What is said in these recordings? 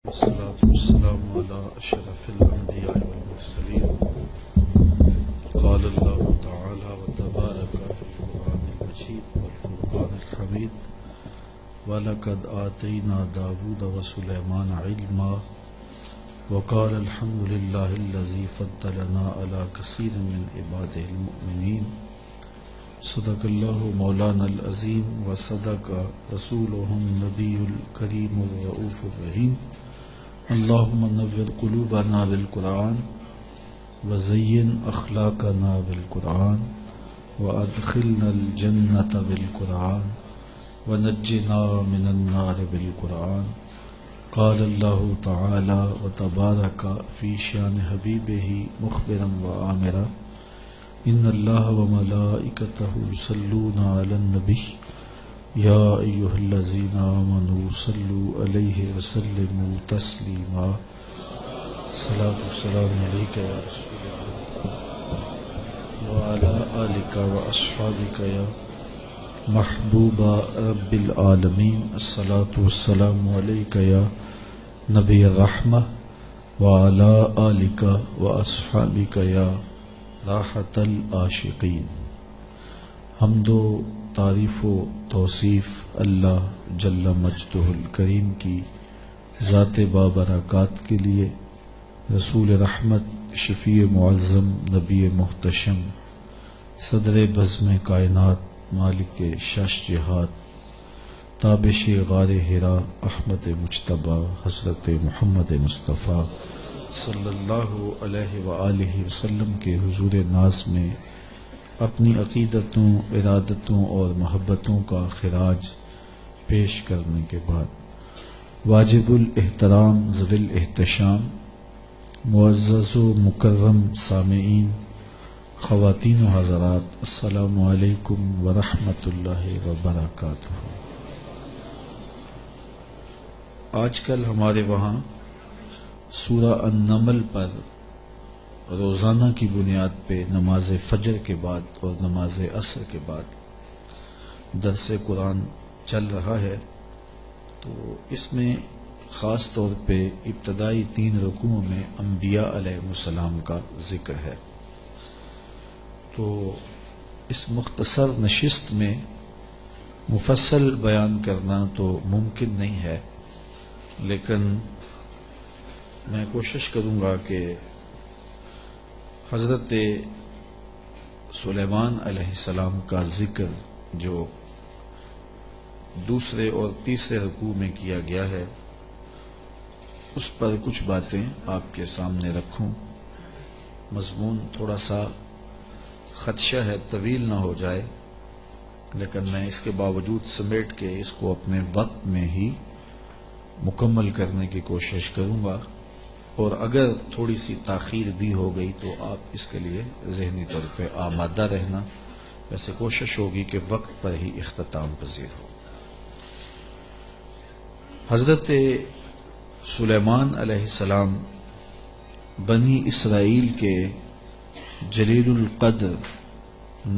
والصلاة والسلام على أشرف الأنبياء والمرسلين. قال الله تعالى وتبارك في القرآن المجيد والفرقان الحميد ولقد آتينا داود وسليمان علما وقال الحمد لله الذي فضلنا على كثير من عباده المؤمنين. صدق الله مولانا العظيم وصدق رسوله النبي الكريم الرؤوف الرحيم. اللهم نور قلوبنا بالقرآن وزين أخلاقنا بالقرآن وأدخلنا الجنة بالقرآن ونجنا من النار بالقرآن. قال الله تعالى وتبارك في شان حبيبه مخبرا وآمرا إن الله وملائكته يصلون على النبي يا أيها الذين آمنوا صلوا عليه وسلموا تسليما. صلاة والسلام عليك يا رسول الله وعلى آلك وأصحابك يا محبوب رب العالمين. الصلاة والسلام عليك يا نبي الرحمة وعلى آلك وأصحابك يا راحت العاشقین. حمد و تعریف و توصیف اللہ جل مجدہ الکریم کی ذات بابرکات کے لیے، رسول رحمت شفیع معظم نبی محتشم صدر بزم کائنات مالک شش جہات تابش غار حرا احمد مجتبی حضرت محمد مصطفیٰ صلی اللہ علیہ وآلہ وسلم کے حضور ناز میں اپنی عقیدتوں، ارادتوں اور محبتوں کا خراج پیش کرنے کے بعد، واجب الاحترام ذوی الاحتشام معزز و مکرم سامعین، خواتین و حضرات، السلام علیکم ورحمۃ اللہ وبرکاتہ. آج کل ہمارے وہاں سورہ النمل پر روزانہ کی بنیاد پہ نماز فجر کے بعد اور نماز عصر کے بعد درس قرآن چل رہا ہے. تو اس میں خاص طور پہ ابتدائی 3 رکوعوں میں انبیاء علیہ السلام کا ذکر ہے. تو اس مختصر نشست میں مفصل بیان کرنا تو ممکن نہیں ہے، لیکن میں کوشش کروں گا کہ حضرت سلیمان علیہ السلام کا ذکر جو دوسرے اور تیسرے رکوع میں کیا گیا ہے اس پر کچھ باتیں آپ کے سامنے رکھوں. مضمون تھوڑا سا خدشہ ہے طویل نہ ہو جائے، لیکن میں اس کے باوجود سمیٹ کے اس کو اپنے وقت میں ہی مکمل کرنے کی کوشش کروں گا، اور اگر تھوڑی سی تاخیر بھی ہو گئی تو آپ اس کے لیے ذہنی طور پہ آمادہ رہنا. ویسے کوشش ہوگی کہ وقت پر ہی اختتام پذیر ہو. حضرت سلیمان علیہ السلام بنی اسرائیل کے جلیل القدر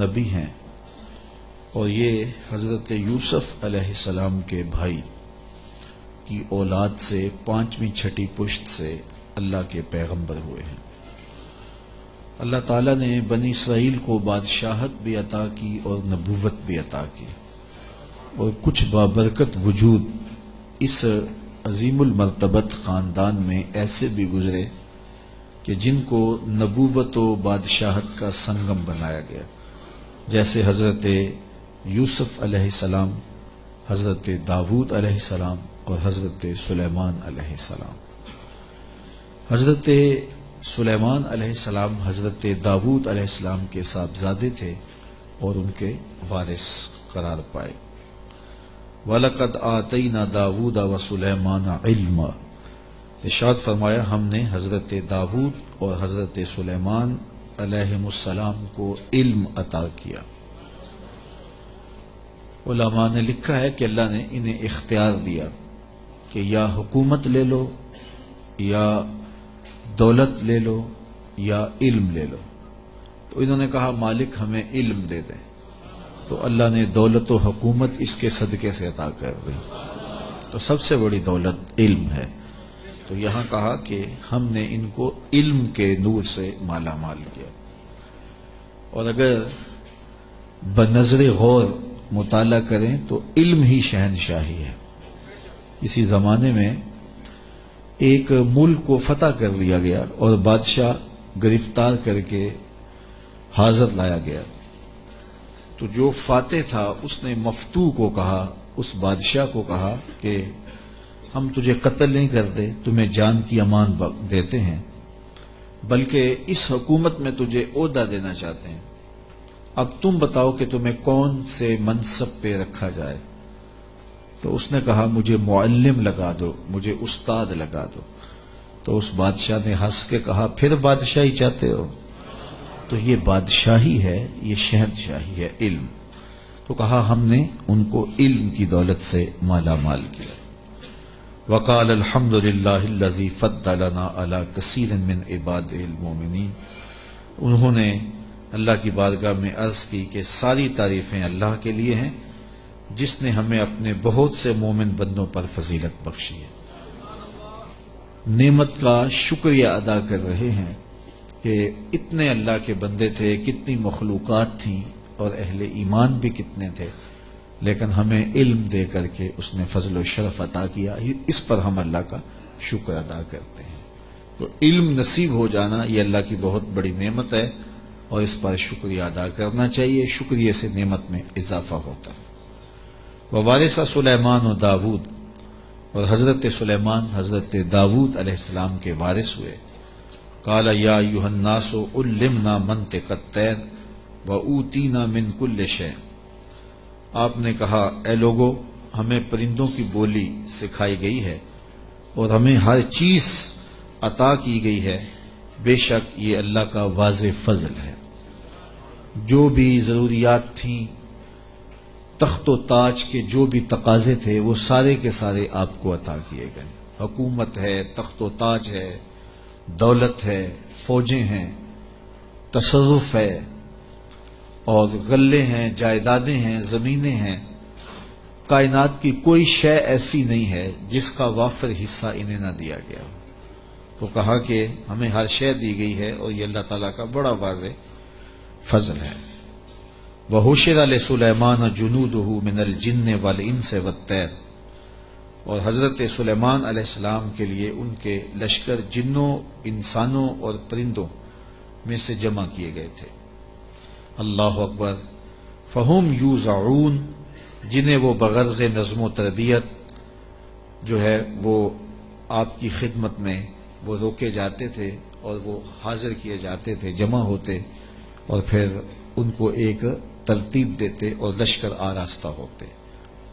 نبی ہیں، اور یہ حضرت یوسف علیہ السلام کے بھائی کی اولاد سے 5ویں 6ٹھی پشت سے اللہ کے پیغمبر ہوئے ہیں. اللہ تعالیٰ نے بنی اسرائیل کو بادشاہت بھی عطا کی اور نبوت بھی عطا کی، اور کچھ بابرکت وجود اس عظیم المرتبت خاندان میں ایسے بھی گزرے کہ جن کو نبوت و بادشاہت کا سنگم بنایا گیا، جیسے حضرت یوسف علیہ السلام، حضرت داود علیہ السلام اور حضرت سلیمان علیہ السلام. حضرت سلیمان علیہ السلام حضرت داود علیہ السلام کے صاحبزادے تھے اور ان کے وارث قرار پائے. وَلَقَدْ آتَيْنَا دَاوُودَ وَسُلَيْمَانَ عِلْمًا. ارشاد فرمایا ہم نے حضرت داود اور حضرت سلیمان علیہ السلام کو علم عطا کیا. علماء نے لکھا ہے کہ اللہ نے انہیں اختیار دیا کہ یا حکومت لے لو، یا دولت لے لو، یا علم لے لو. تو انہوں نے کہا مالک ہمیں علم دے دیں، تو اللہ نے دولت و حکومت اس کے صدقے سے عطا کر دی. تو سب سے بڑی دولت علم ہے. تو یہاں کہا کہ ہم نے ان کو علم کے نور سے مالا مال کیا. اور اگر بنظر غور مطالعہ کریں تو علم ہی شہنشاہی ہے. اسی زمانے میں ایک ملک کو فتح کر لیا گیا اور بادشاہ گرفتار کر کے حاضر لایا گیا. تو جو فاتح تھا اس نے مفتو کو کہا، اس بادشاہ کو کہا کہ ہم تجھے قتل نہیں کرتے، تمہیں جان کی امان دیتے ہیں، بلکہ اس حکومت میں تجھے عہدہ دینا چاہتے ہیں. اب تم بتاؤ کہ تمہیں کون سے منصب پہ رکھا جائے. تو اس نے کہا مجھے معلم لگا دو، مجھے استاد لگا دو. تو اس بادشاہ نے ہنس کے کہا پھر بادشاہی چاہتے ہو؟ تو یہ بادشاہی ہے، یہ شہنشاہی ہے علم. تو کہا ہم نے ان کو علم کی دولت سے مالا مال کیا. وقال الحمد للہ الذی فضلنا علی کثیر من عبادہ المؤمنین. انہوں نے اللہ کی بارگاہ میں عرض کی کہ ساری تعریفیں اللہ کے لیے ہیں جس نے ہمیں اپنے بہت سے مومن بندوں پر فضیلت بخشی ہے. نعمت کا شکریہ ادا کر رہے ہیں کہ اتنے اللہ کے بندے تھے، کتنی مخلوقات تھیں اور اہل ایمان بھی کتنے تھے، لیکن ہمیں علم دے کر کے اس نے فضل و شرف عطا کیا. اس پر ہم اللہ کا شکر ادا کرتے ہیں. تو علم نصیب ہو جانا یہ اللہ کی بہت بڑی نعمت ہے اور اس پر شکریہ ادا کرنا چاہیے. شکریہ سے نعمت میں اضافہ ہوتا ہے. ووارث سلیمان و داود، اور حضرت سلیمان حضرت داود علیہ السلام کے وارث ہوئے. قال یا ایھا الناس علمنا منطق الطیر واوتینا من کل شیء. آپ نے کہا اے لوگو، ہمیں پرندوں کی بولی سکھائی گئی ہے اور ہمیں ہر چیز عطا کی گئی ہے. بے شک یہ اللہ کا واضح فضل ہے. جو بھی ضروریات تھیں، تخت و تاج کے جو بھی تقاضے تھے، وہ سارے کے سارے آپ کو عطا کیے گئے. حکومت ہے، تخت و تاج ہے، دولت ہے، فوجیں ہیں، تصرف ہے، اور غلے ہیں، جائیدادیں ہیں، زمینیں ہیں. کائنات کی کوئی شے ایسی نہیں ہے جس کا وافر حصہ انہیں نہ دیا گیا. تو کہا کہ ہمیں ہر شے دی گئی ہے اور یہ اللہ تعالیٰ کا بڑا واضح فضل ہے. وَحُشِرَ لِسُلَيْمَانَ جُنُودُهُ مِنَ الْجِنِّ وَالْإِنسِ وَالطَّيْرِ. اور حضرت سلیمان علیہ السلام کے لیے ان کے لشکر جنوں، انسانوں اور پرندوں میں سے جمع کیے گئے تھے. اللہ اکبر. فَهُمْ يُوزَعُونَ، جنہیں وہ بغرض نظم و تربیت جو ہے وہ آپ کی خدمت میں وہ روکے جاتے تھے اور وہ حاضر کیے جاتے تھے، جمع ہوتے اور پھر ان کو ایک ترتیب دیتے اور لشکر آراستہ ہوتے.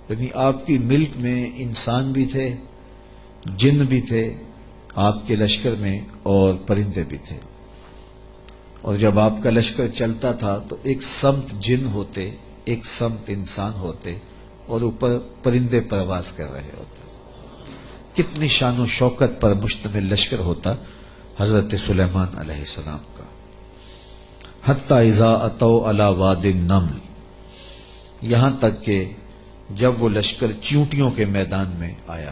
یعنی آپ کی ملک میں انسان بھی تھے، جن بھی تھے آپ کے لشکر میں، اور پرندے بھی تھے. اور جب آپ کا لشکر چلتا تھا تو ایک سمت جن ہوتے، ایک سمت انسان ہوتے، اور اوپر پرندے پرواز کر رہے ہوتے. کتنی شان و شوکت پر مشتمل لشکر ہوتا حضرت سلیمان علیہ السلام کا. حتی اذا اتوا علی واد النمل، یہاں تک کہ جب وہ لشکر چیونٹیوں کے میدان میں آیا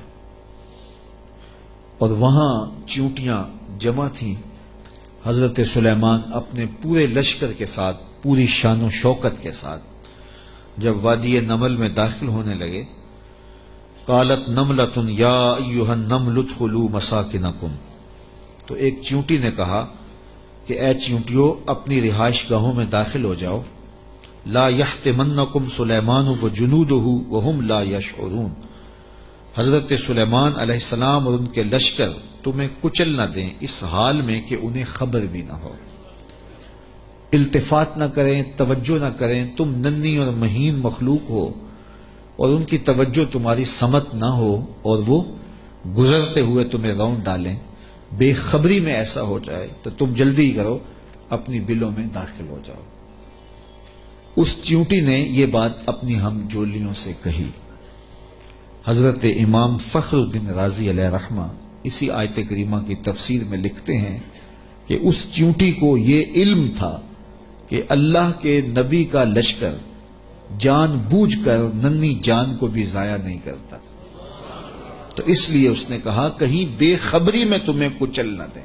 اور وہاں چیونٹیاں جمع تھیں، حضرت سلیمان اپنے پورے لشکر کے ساتھ، پوری شان و شوکت کے ساتھ جب وادی نمل میں داخل ہونے لگے، قالت نملۃ یا ایھا النمل ادخلوا مساکنکم. تو ایک چیونٹی نے کہا کہ اے چیونٹیوں، اپنی رہائش گاہوں میں داخل ہو جاؤ. لا یحطمنکم سلیمان وجنودہ وہم لا یشعرون. حضرت سلیمان علیہ السلام اور ان کے لشکر تمہیں کچل نہ دیں اس حال میں کہ انہیں خبر بھی نہ ہو. التفات نہ کریں، توجہ نہ کریں. تم ننھی اور مہین مخلوق ہو اور ان کی توجہ تمہاری سمت نہ ہو اور وہ گزرتے ہوئے تمہیں رون ڈالیں. بے خبری میں ایسا ہو جائے تو تم جلدی کرو، اپنی بلوں میں داخل ہو جاؤ. اس چیونٹی نے یہ بات اپنی ہم جولیوں سے کہی. حضرت امام فخر الدین رازی علیہ رحمہ اسی آیت کریمہ کی تفسیر میں لکھتے ہیں کہ اس چیونٹی کو یہ علم تھا کہ اللہ کے نبی کا لشکر جان بوجھ کر ننھی جان کو بھی ضائع نہیں کرتا. تو اس لیے اس نے کہا کہیں بے خبری میں تمہیں کچل نہ دیں.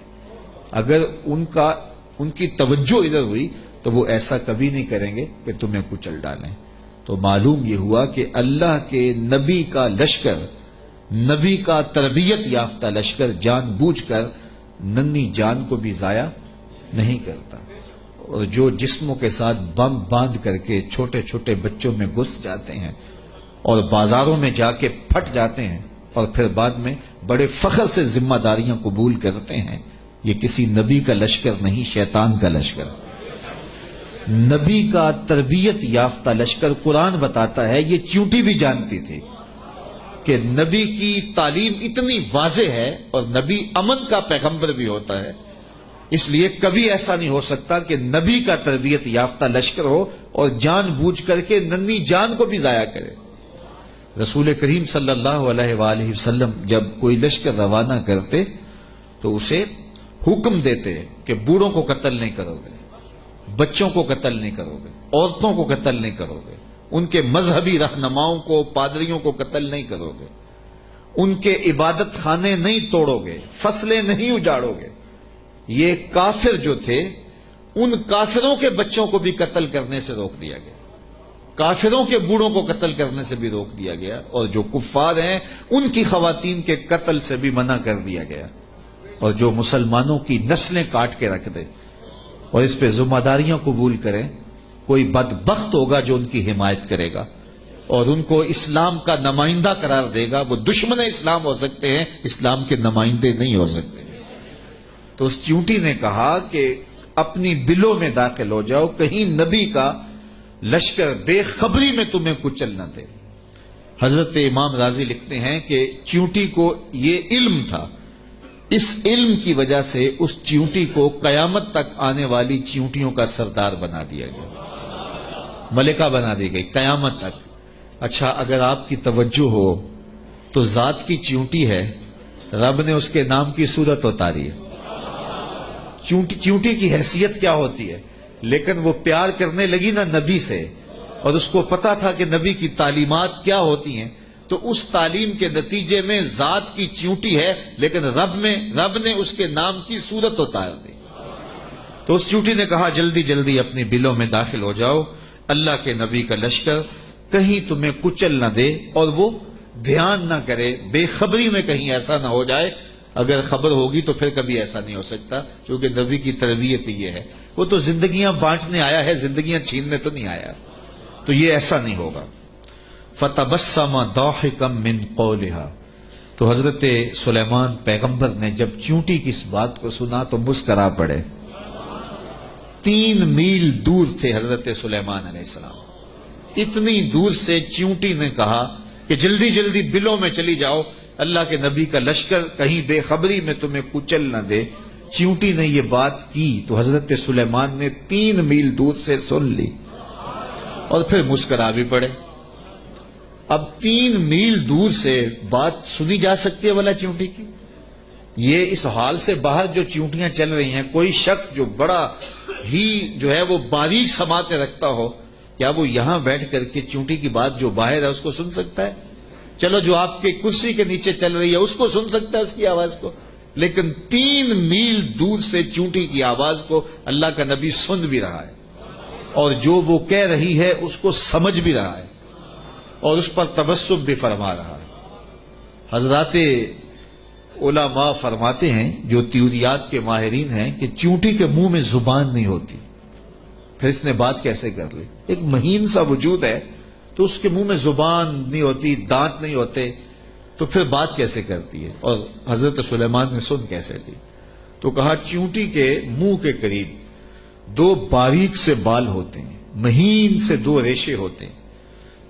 اگر ان کی توجہ ادھر ہوئی تو وہ ایسا کبھی نہیں کریں گے کہ تمہیں کچل ڈالیں. تو معلوم یہ ہوا کہ اللہ کے نبی کا لشکر، نبی کا تربیت یافتہ لشکر جان بوجھ کر ننھی جان کو بھی ضائع نہیں کرتا. اور جو جسموں کے ساتھ بم باندھ کر کے چھوٹے چھوٹے بچوں میں گھس جاتے ہیں اور بازاروں میں جا کے پھٹ جاتے ہیں اور پھر بعد میں بڑے فخر سے ذمہ داریاں قبول کرتے ہیں، یہ کسی نبی کا لشکر نہیں، شیطان کا لشکر. نبی کا تربیت یافتہ لشکر قرآن بتاتا ہے، یہ چیونٹی بھی جانتی تھی کہ نبی کی تعلیم اتنی واضح ہے اور نبی امن کا پیغمبر بھی ہوتا ہے، اس لیے کبھی ایسا نہیں ہو سکتا کہ نبی کا تربیت یافتہ لشکر ہو اور جان بوجھ کر کے ننھی جان کو بھی ضائع کرے. رسول کریم صلی اللہ علیہ وآلہ وسلم جب کوئی لشکر روانہ کرتے تو اسے حکم دیتے کہ بوڑھوں کو قتل نہیں کرو گے، بچوں کو قتل نہیں کرو گے، عورتوں کو قتل نہیں کرو گے، ان کے مذہبی رہنماؤں کو، پادریوں کو قتل نہیں کرو گے، ان کے عبادت خانے نہیں توڑو گے، فصلیں نہیں اجاڑو گے. یہ کافر جو تھے ان کافروں کے بچوں کو بھی قتل کرنے سے روک دیا گیا، کافروں کے بوڑھوں کو قتل کرنے سے بھی روک دیا گیا، اور جو کفار ہیں ان کی خواتین کے قتل سے بھی منع کر دیا گیا. اور جو مسلمانوں کی نسلیں کاٹ کے رکھ دے اور اس پہ ذمہ داریاں قبول کریں، کوئی بدبخت ہوگا جو ان کی حمایت کرے گا اور ان کو اسلام کا نمائندہ قرار دے گا. وہ دشمن اسلام ہو سکتے ہیں، اسلام کے نمائندے نہیں ہو سکتے. تو اس چیونٹی نے کہا کہ اپنی بلوں میں داخل ہو جاؤ، کہیں نبی کا لشکر بے خبری میں تمہیں کچل نہ دے. حضرت امام راضی لکھتے ہیں کہ چیونٹی کو یہ علم تھا، اس علم کی وجہ سے اس چیونٹی کو قیامت تک آنے والی چیونٹیوں کا سردار بنا دیا گیا، ملکہ بنا دی گئی قیامت تک. اچھا، اگر آپ کی توجہ ہو تو ذات کی چیونٹی ہے، رب نے اس کے نام کی صورت اتاری ہے. چیونٹی کی حیثیت کیا ہوتی ہے، لیکن وہ پیار کرنے لگی نا نبی سے، اور اس کو پتا تھا کہ نبی کی تعلیمات کیا ہوتی ہیں، تو اس تعلیم کے نتیجے میں ذات کی چیونٹی ہے لیکن رب نے اس کے نام کی صورت اتار دی. تو اس چیونٹی نے کہا جلدی جلدی اپنی بلوں میں داخل ہو جاؤ، اللہ کے نبی کا لشکر کہیں تمہیں کچل نہ دے اور وہ دھیان نہ کرے، بے خبری میں کہیں ایسا نہ ہو جائے. اگر خبر ہوگی تو پھر کبھی ایسا نہیں ہو سکتا، کیونکہ نبی کی تربیت یہ ہے. وہ تو زندگیاں بانٹنے آیا ہے، زندگیاں چھیننے تو نہیں آیا، تو یہ ایسا نہیں ہوگا. فَتَبَسَّمَ ضَاحِكًا مِّن قَوْلِهَا. تو حضرت سلیمان پیغمبر نے جب چیونٹی کی اس بات کو سنا تو مسکرا پڑے. 3 میل دور تھے حضرت سلیمان علیہ السلام، اتنی دور سے چیونٹی نے کہا کہ جلدی جلدی بلوں میں چلی جاؤ، اللہ کے نبی کا لشکر کہیں بے خبری میں تمہیں کچل نہ دے. چیونٹی نے یہ بات کی تو حضرت سلیمان نے 3 میل دور سے سن لی اور پھر مسکرا بھی پڑے. اب 3 میل دور سے بات سنی جا سکتی ہے بھلا چیونٹی کی؟ یہ اس حال سے باہر جو چیونٹیاں چل رہی ہیں، کوئی شخص جو بڑا ہی جو ہے وہ باریک سماعتیں رکھتا ہو، کیا وہ یہاں بیٹھ کر کے چیونٹی کی بات جو باہر ہے اس کو سن سکتا ہے؟ چلو جو آپ کے کرسی کے نیچے چل رہی ہے اس کو سن سکتا ہے، اس کی آواز کو، لیکن 3 میل دور سے چیونٹی کی آواز کو اللہ کا نبی سن بھی رہا ہے اور جو وہ کہہ رہی ہے اس کو سمجھ بھی رہا ہے اور اس پر تبسم بھی فرما رہا ہے. حضرات علماء فرماتے ہیں جو تیوریات کے ماہرین ہیں کہ چیونٹی کے منہ میں زبان نہیں ہوتی، پھر اس نے بات کیسے کر لی؟ ایک مہین سا وجود ہے تو اس کے منہ میں زبان نہیں ہوتی، دانت نہیں ہوتے، تو پھر بات کیسے کرتی ہے؟ اور حضرت سلیمان نے سن کیسے لی؟ تو کہا چیونٹی کے منہ کے قریب 2 باریک سے بال ہوتے ہیں، مہین سے 2 ریشے ہوتے ہیں.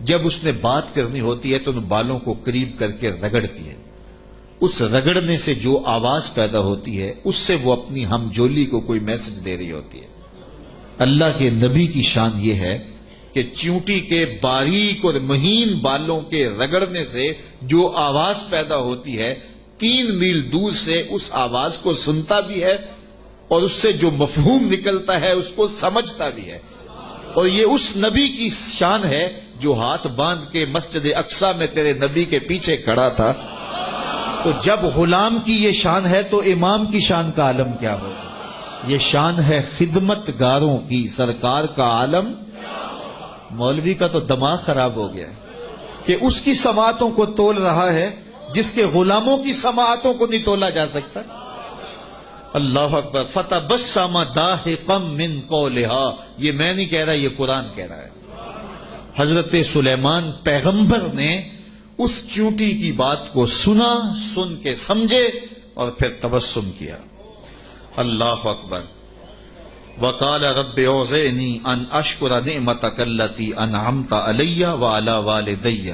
جب اس نے بات کرنی ہوتی ہے تو ان بالوں کو قریب کر کے رگڑتی ہے، اس رگڑنے سے جو آواز پیدا ہوتی ہے اس سے وہ اپنی ہم جولی کو کوئی میسج دے رہی ہوتی ہے. اللہ کے نبی کی شان یہ ہے کہ چیونٹی کے باریک اور مہین بالوں کے رگڑنے سے جو آواز پیدا ہوتی ہے 3 میل دور سے اس آواز کو سنتا بھی ہے اور اس سے جو مفہوم نکلتا ہے اس کو سمجھتا بھی ہے. اور یہ اس نبی کی شان ہے جو ہاتھ باندھ کے مسجد اقصی میں تیرے نبی کے پیچھے کھڑا تھا تو جب غلام کی یہ شان ہے تو امام کی شان کا عالم کیا ہوگا؟ یہ شان ہے خدمت گاروں کی، سرکار کا عالم۔ مولوی کا تو دماغ خراب ہو گیا ہے کہ اس کی سماعتوں کو تول رہا ہے جس کے غلاموں کی سماعتوں کو نہیں تولا جا سکتا۔ اللہ اکبر۔ فتبسم ضاحکا من قولہا، یہ میں نہیں کہہ رہا، یہ قرآن کہہ رہا ہے۔ حضرت سلیمان پیغمبر نے اس چونٹی کی بات کو سنا، سن کے سمجھے اور پھر تبسم کیا۔ اللہ اکبر۔ وقال رب اوزعنی ان اشکر نعمتک التی انعمت علی وعلی والدی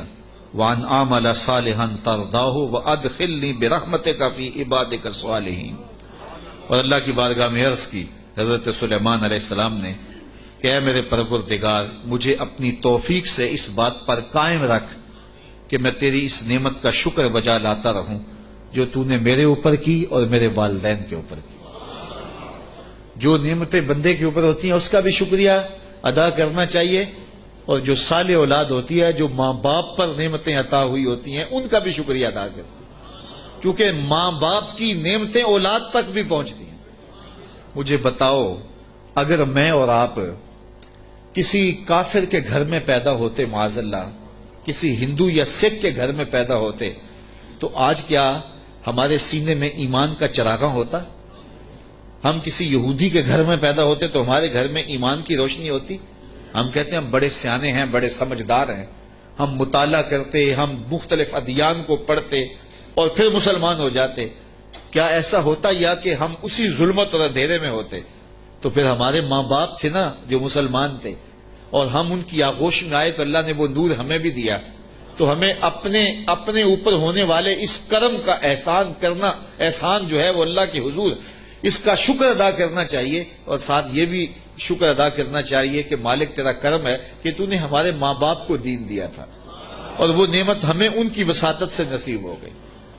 وان اعمل صالحا ترضاہ وادخلنی برحمتک فی عبادک الصالحین۔ اور اللہ کی بارگاہ میں عرض کی حضرت سلیمان علیہ السلام نے کہ اے میرے پروردگار، مجھے اپنی توفیق سے اس بات پر قائم رکھ کہ میں تیری اس نعمت کا شکر بجا لاتا رہوں جو تو نے میرے اوپر کی اور میرے والدین کے اوپر کی۔ جو نعمتیں بندے کے اوپر ہوتی ہیں اس کا بھی شکریہ ادا کرنا چاہیے، اور جو صالح اولاد ہوتی ہے، جو ماں باپ پر نعمتیں عطا ہوئی ہوتی ہیں، ان کا بھی شکریہ ادا کرنا، کیونکہ ماں باپ کی نعمتیں اولاد تک بھی پہنچتی ہیں۔ مجھے بتاؤ، اگر میں اور آپ کسی کافر کے گھر میں پیدا ہوتے، معاذ اللہ کسی ہندو یا سکھ کے گھر میں پیدا ہوتے، تو آج کیا ہمارے سینے میں ایمان کا چراغاں ہوتا؟ ہم کسی یہودی کے گھر میں پیدا ہوتے تو ہمارے گھر میں ایمان کی روشنی ہوتی؟ ہم کہتے ہیں ہم بڑے سیانے ہیں، بڑے سمجھدار ہیں، ہم مطالعہ کرتے، ہم مختلف ادیان کو پڑھتے اور پھر مسلمان ہو جاتے۔ کیا ایسا ہوتا، یا کہ ہم اسی ظلمت اور اندھیرے میں ہوتے؟ تو پھر ہمارے ماں باپ تھے نا جو مسلمان تھے، اور ہم ان کی آغوش میں آئے تو اللہ نے وہ نور ہمیں بھی دیا۔ تو ہمیں اپنے اوپر ہونے والے اس کرم کا احسان کرنا، احسان جو ہے وہ اللہ کے حضور، اس کا شکر ادا کرنا چاہیے، اور ساتھ یہ بھی شکر ادا کرنا چاہیے کہ مالک تیرا کرم ہے کہ تو نے ہمارے ماں باپ کو دین دیا تھا، اور وہ نعمت ہمیں ان کی وساطت سے نصیب ہو گئی۔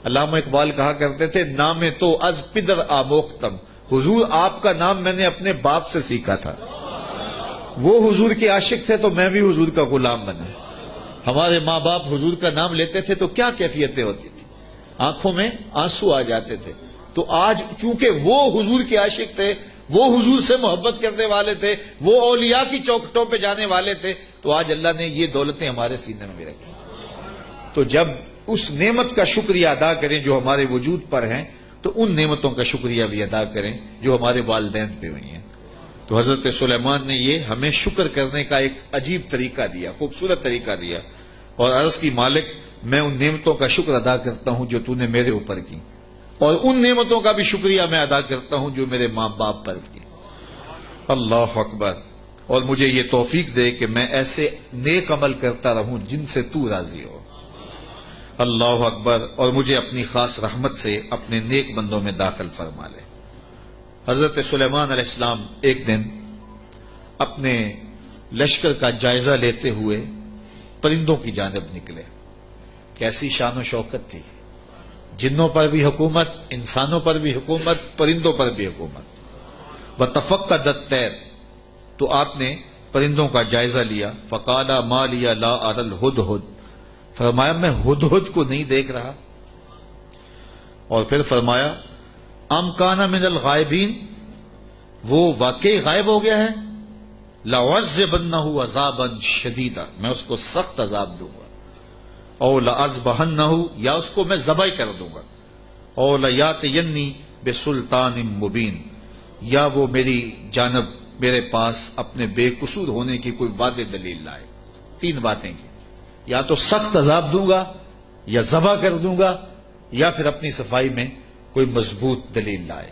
علامہ اقبال کہا کرتے تھے، نام تو از پدر آموختم، حضور آپ کا نام میں نے اپنے باپ سے سیکھا تھا۔ وہ حضور کے عاشق تھے تو میں بھی حضور کا غلام بنا۔ ہمارے ماں باپ حضور کا نام لیتے تھے تو کیا کیفیتیں ہوتی تھی، آنکھوں میں آنسو آ جاتے تھے۔ تو آج چونکہ وہ حضور کے عاشق تھے، وہ حضور سے محبت کرنے والے تھے، وہ اولیاء کی چوکھٹوں پہ جانے والے تھے، تو آج اللہ نے یہ دولتیں ہمارے سینے میں بھی رکھی۔ تو جب اس نعمت کا شکریہ ادا کریں جو ہمارے وجود پر ہیں، تو ان نعمتوں کا شکریہ بھی ادا کریں جو ہمارے والدین پہ ہوئی ہیں۔ تو حضرت سلیمان نے یہ ہمیں شکر کرنے کا ایک عجیب طریقہ دیا، خوبصورت طریقہ دیا، اور عرض کی مالک میں ان نعمتوں کا شکر ادا کرتا ہوں جو تو نے میرے اوپر کی، اور ان نعمتوں کا بھی شکریہ میں ادا کرتا ہوں جو میرے ماں باپ پر کی۔ اللہ اکبر۔ اور مجھے یہ توفیق دے کہ میں ایسے نیک عمل کرتا رہوں جن سے تو راضی ہو۔ اللہ اکبر۔ اور مجھے اپنی خاص رحمت سے اپنے نیک بندوں میں داخل فرما لے۔ حضرت سلیمان علیہ السلام ایک دن اپنے لشکر کا جائزہ لیتے ہوئے پرندوں کی جانب نکلے۔ کیسی شان و شوکت تھی، جنوں پر بھی حکومت، انسانوں پر بھی حکومت، پرندوں پر بھی حکومت۔ وَتَفَقَّدَ الطَّيْرَ، تو آپ نے پرندوں کا جائزہ لیا۔ فَقَالَ مَا لِيَ لَا أَرَى الْهُدْهُدْ، فرمایا میں ہدہد کو نہیں دیکھ رہا۔ اور پھر فرمایا ام کان من الغائبین، وہ واقعی غائب ہو گیا ہے، لَأُعَذِّبَنَّهُ عَذَابًا شَدِيدًا، میں اس کو سخت عذاب دوں گا، او لَأَذْبَحَنَّهُ، یا اس کو میں ذبح کر دوں گا، او لَيَأْتِيَنِّي بِسُلْطَانٍ مُبِينٍ، یا وہ میری جانب میرے پاس اپنے بے قصور ہونے کی کوئی واضح دلیل لائے۔ تین باتیں کی، یا تو سخت عذاب دوں گا، یا ذبح کر دوں گا، یا پھر اپنی صفائی میں کوئی مضبوط دلیل لائے۔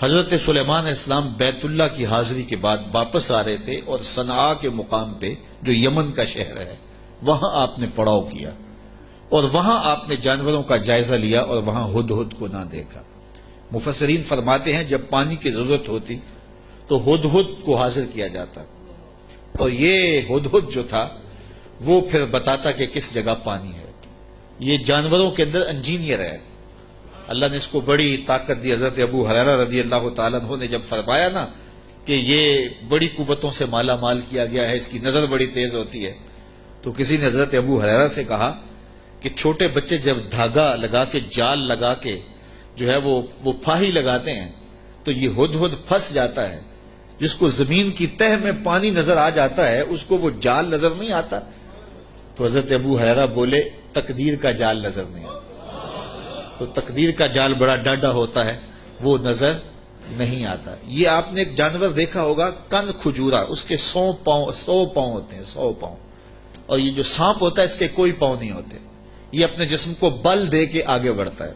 حضرت سلیمان علیہ السلام بیت اللہ کی حاضری کے بعد واپس آ رہے تھے، اور صنعاء کے مقام پہ جو یمن کا شہر ہے وہاں آپ نے پڑاؤ کیا، اور وہاں آپ نے جانوروں کا جائزہ لیا، اور وہاں ہدہد کو نہ دیکھا۔ مفسرین فرماتے ہیں جب پانی کی ضرورت ہوتی تو ہدہد کو حاضر کیا جاتا، اور یہ ہدہد جو تھا وہ پھر بتاتا کہ کس جگہ پانی ہے۔ یہ جانوروں کے اندر انجینئر ہے، اللہ نے اس کو بڑی طاقت دی۔ حضرت ابو ہریرہ رضی اللہ تعالیٰ عنہ نے جب فرمایا نا کہ یہ بڑی قوتوں سے مالا مال کیا گیا ہے، اس کی نظر بڑی تیز ہوتی ہے، تو کسی نے حضرت ابو ہریرہ سے کہا کہ چھوٹے بچے جب دھاگا لگا کے جال لگا کے جو ہے وہ پھاہی لگاتے ہیں تو یہ ہدہد پھنس جاتا ہے. جس کو زمین کی تہ میں پانی نظر آ جاتا ہے اس کو وہ جال نظر نہیں آتا. تو حضرت ابو ہریرہ بولے تقدیر کا جال نظر نہیں آتا. تو تقدیر کا جال بڑا ڈاڈا ہوتا ہے، وہ نظر نہیں آتا. یہ آپ نے ایک جانور دیکھا ہوگا کن کھجورا، اس کے 100 پاؤں ہوتے ہیں، 100 پاؤں. اور یہ جو سانپ ہوتا ہے اس کے کوئی پاؤں نہیں ہوتے. یہ اپنے جسم کو بل دے کے آگے بڑھتا ہے.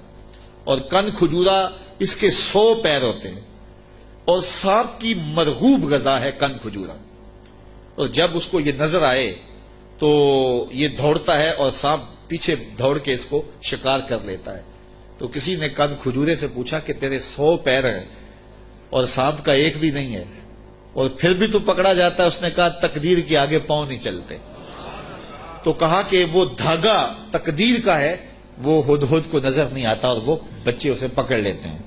اور کن کھجورا اس کے 100 پیر ہوتے ہیں. اور سانپ کی مرغوب غذا ہے کن کھجورا. اور جب اس کو یہ نظر آئے تو یہ دوڑتا ہے اور سانپ پیچھے دوڑ کے اس کو شکار کر لیتا ہے. تو کسی نے کن کھجورے سے پوچھا کہ تیرے 100 پیر ہیں اور سانپ کا ایک بھی نہیں ہے اور پھر بھی تو پکڑا جاتا ہے. اس نے کہا تقدیر کے آگے پاؤں نہیں چلتے. تو کہا کہ وہ دھاگا تقدیر کا ہے، وہ ہدہد کو نظر نہیں آتا اور وہ بچے اسے پکڑ لیتے ہیں.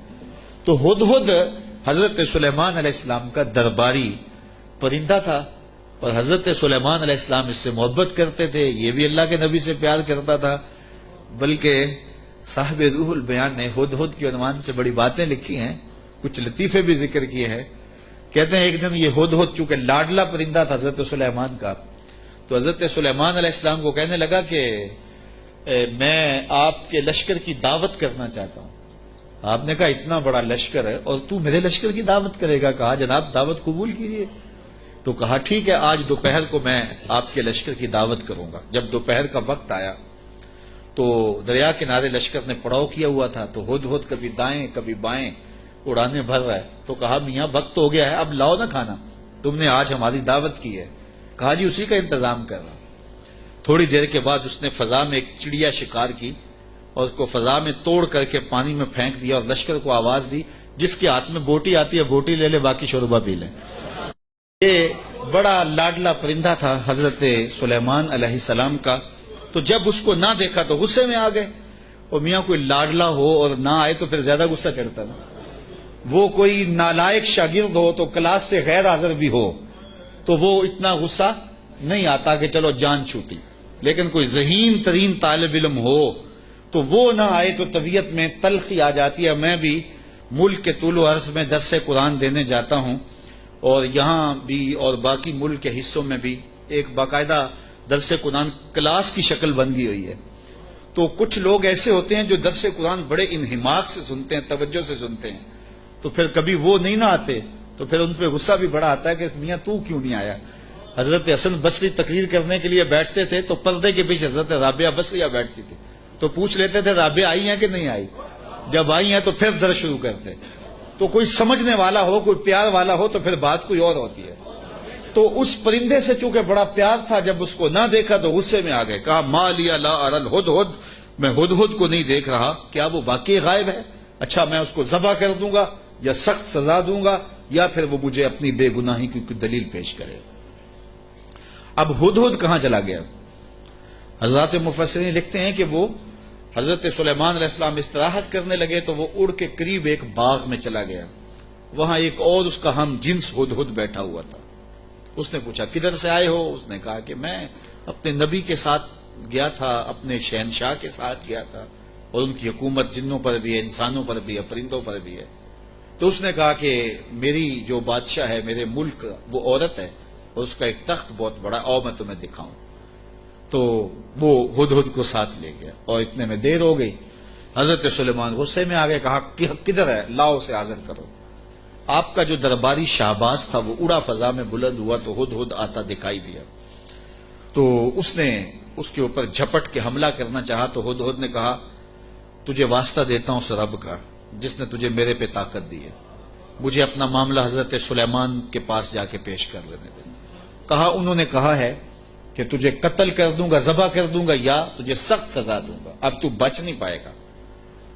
تو ہدہد حضرت سلیمان علیہ السلام کا درباری پرندہ تھا اور حضرت سلیمان علیہ السلام اس سے محبت کرتے تھے. یہ بھی اللہ کے نبی سے پیار کرتا تھا. بلکہ صاحب روح البیان نے ہدہد کے عنوان سے بڑی باتیں لکھی ہیں، کچھ لطیفے بھی ذکر کیے ہیں. کہتے ہیں ایک دن یہ ہدہد چونکہ لاڈلا پرندہ تھا حضرت سلیمان کا، تو حضرت سلیمان علیہ السلام کو کہنے لگا کہ میں آپ کے لشکر کی دعوت کرنا چاہتا ہوں. آپ نے کہا اتنا بڑا لشکر ہے اور تو میرے لشکر کی دعوت کرے گا؟ کہا جناب دعوت قبول کیجیے. تو کہا ٹھیک ہے، آج دوپہر کو میں آپ کے لشکر کی دعوت کروں گا. جب دوپہر کا وقت آیا تو دریا کنارے لشکر نے پڑاؤ کیا ہوا تھا. تو ہدہد کبھی دائیں کبھی بائیں اڑانے بھر رہا ہے. تو کہا میاں وقت ہو گیا ہے، اب لاؤ نہ کھانا، تم نے آج ہماری دعوت کی ہے. کہا جی اسی کا انتظام کر رہا. تھوڑی دیر کے بعد اس نے فضا میں ایک چڑیا شکار کی اور اس کو فضا میں توڑ کر کے پانی میں پھینک دیا اور لشکر کو آواز دی جس کے ہاتھ میں بوٹی آتی ہے بوٹی لے لے، باقی شوربہ پی لے. یہ بڑا لاڈلا پرندہ تھا حضرت سلیمان علیہ السلام کا. تو جب اس کو نہ دیکھا تو غصے میں آ گئے. اور میاں کوئی لاڈلا ہو اور نہ آئے تو پھر زیادہ غصہ چڑھتا نا. وہ کوئی نالائق شاگرد ہو تو کلاس سے غیر حاضر بھی ہو تو وہ اتنا غصہ نہیں آتا کہ چلو جان چھوٹی. لیکن کوئی ذہین ترین طالب علم ہو تو وہ نہ آئے تو طبیعت میں تلخی آ جاتی ہے. میں بھی ملک کے طول و عرض میں درس قرآن دینے جاتا ہوں اور یہاں بھی اور باقی ملک کے حصوں میں بھی ایک باقاعدہ درس قرآن کلاس کی شکل بن گئی ہوئی ہے. تو کچھ لوگ ایسے ہوتے ہیں جو درس قرآن بڑے انہماک سے سنتے ہیں، توجہ سے سنتے ہیں. تو پھر کبھی وہ نہیں نہ آتے تو پھر ان پہ غصہ بھی بڑا آتا ہے کہ میاں تو کیوں نہیں آیا. حضرت حسن بصری تقریر کرنے کے لیے بیٹھتے تھے تو پردے کے پیچھے حضرت رابعہ بصریہ بیٹھتی تھی. تو پوچھ لیتے تھے رابعہ آئی ہیں کہ نہیں آئی. جب آئی ہیں تو پھر درس شروع کرتے. تو کوئی سمجھنے والا ہو، کوئی پیار والا ہو تو پھر بات کوئی اور ہوتی ہے. تو اس پرندے سے چونکہ بڑا پیار تھا، جب اس کو نہ دیکھا تو غصے میں آ گئے. کہا ما لیا لا اری الہدہد، میں ہدہد کو نہیں دیکھ رہا، کیا وہ واقعی غائب ہے؟ اچھا میں اس کو ذبح کر دوں گا یا سخت سزا دوں گا یا پھر وہ مجھے اپنی بے گناہی کی کوئی دلیل پیش کرے. اب ہدہد کہاں چلا گیا؟ حضرات مفسرین لکھتے ہیں کہ وہ حضرت سلیمان علیہ السلام استراحت کرنے لگے تو وہ اڑ کے قریب ایک باغ میں چلا گیا. وہاں ایک اور اس کا ہم جنس ہدہد بیٹھا ہوا تھا. اس نے پوچھا کدھر سے آئے ہو؟ اس نے کہا کہ میں اپنے نبی کے ساتھ گیا تھا، اپنے شہنشاہ کے ساتھ گیا تھا اور ان کی حکومت جنوں پر بھی ہے، انسانوں پر بھی ہے، پرندوں پر بھی ہے. تو اس نے کہا کہ میری جو بادشاہ ہے میرے ملک وہ عورت ہے اور اس کا ایک تخت بہت بڑا، اور میں تمہیں دکھاؤں. تو وہ ہدہد کو ساتھ لے گیا اور اتنے میں دیر ہو گئی. حضرت سلیمان غصے میں آ گئے. کہا کدھر ہے؟ لاؤ اسے حاضر کرو. آپ کا جو درباری شہباز تھا وہ اڑا فضا میں بلند ہوا تو ہدہد آتا دکھائی دیا. تو اس نے اس کے اوپر جھپٹ کے حملہ کرنا چاہا تو ہدہد نے کہا تجھے واسطہ دیتا ہوں اس رب کا جس نے تجھے میرے پہ طاقت دی ہے، مجھے اپنا معاملہ حضرت سلیمان کے پاس جا کے پیش کر لینے دے. کہا انہوں نے کہا ہے کہ تجھے قتل کر دوں گا، ذبح کر دوں گا یا تجھے سخت سزا دوں گا، اب تو بچ نہیں پائے گا.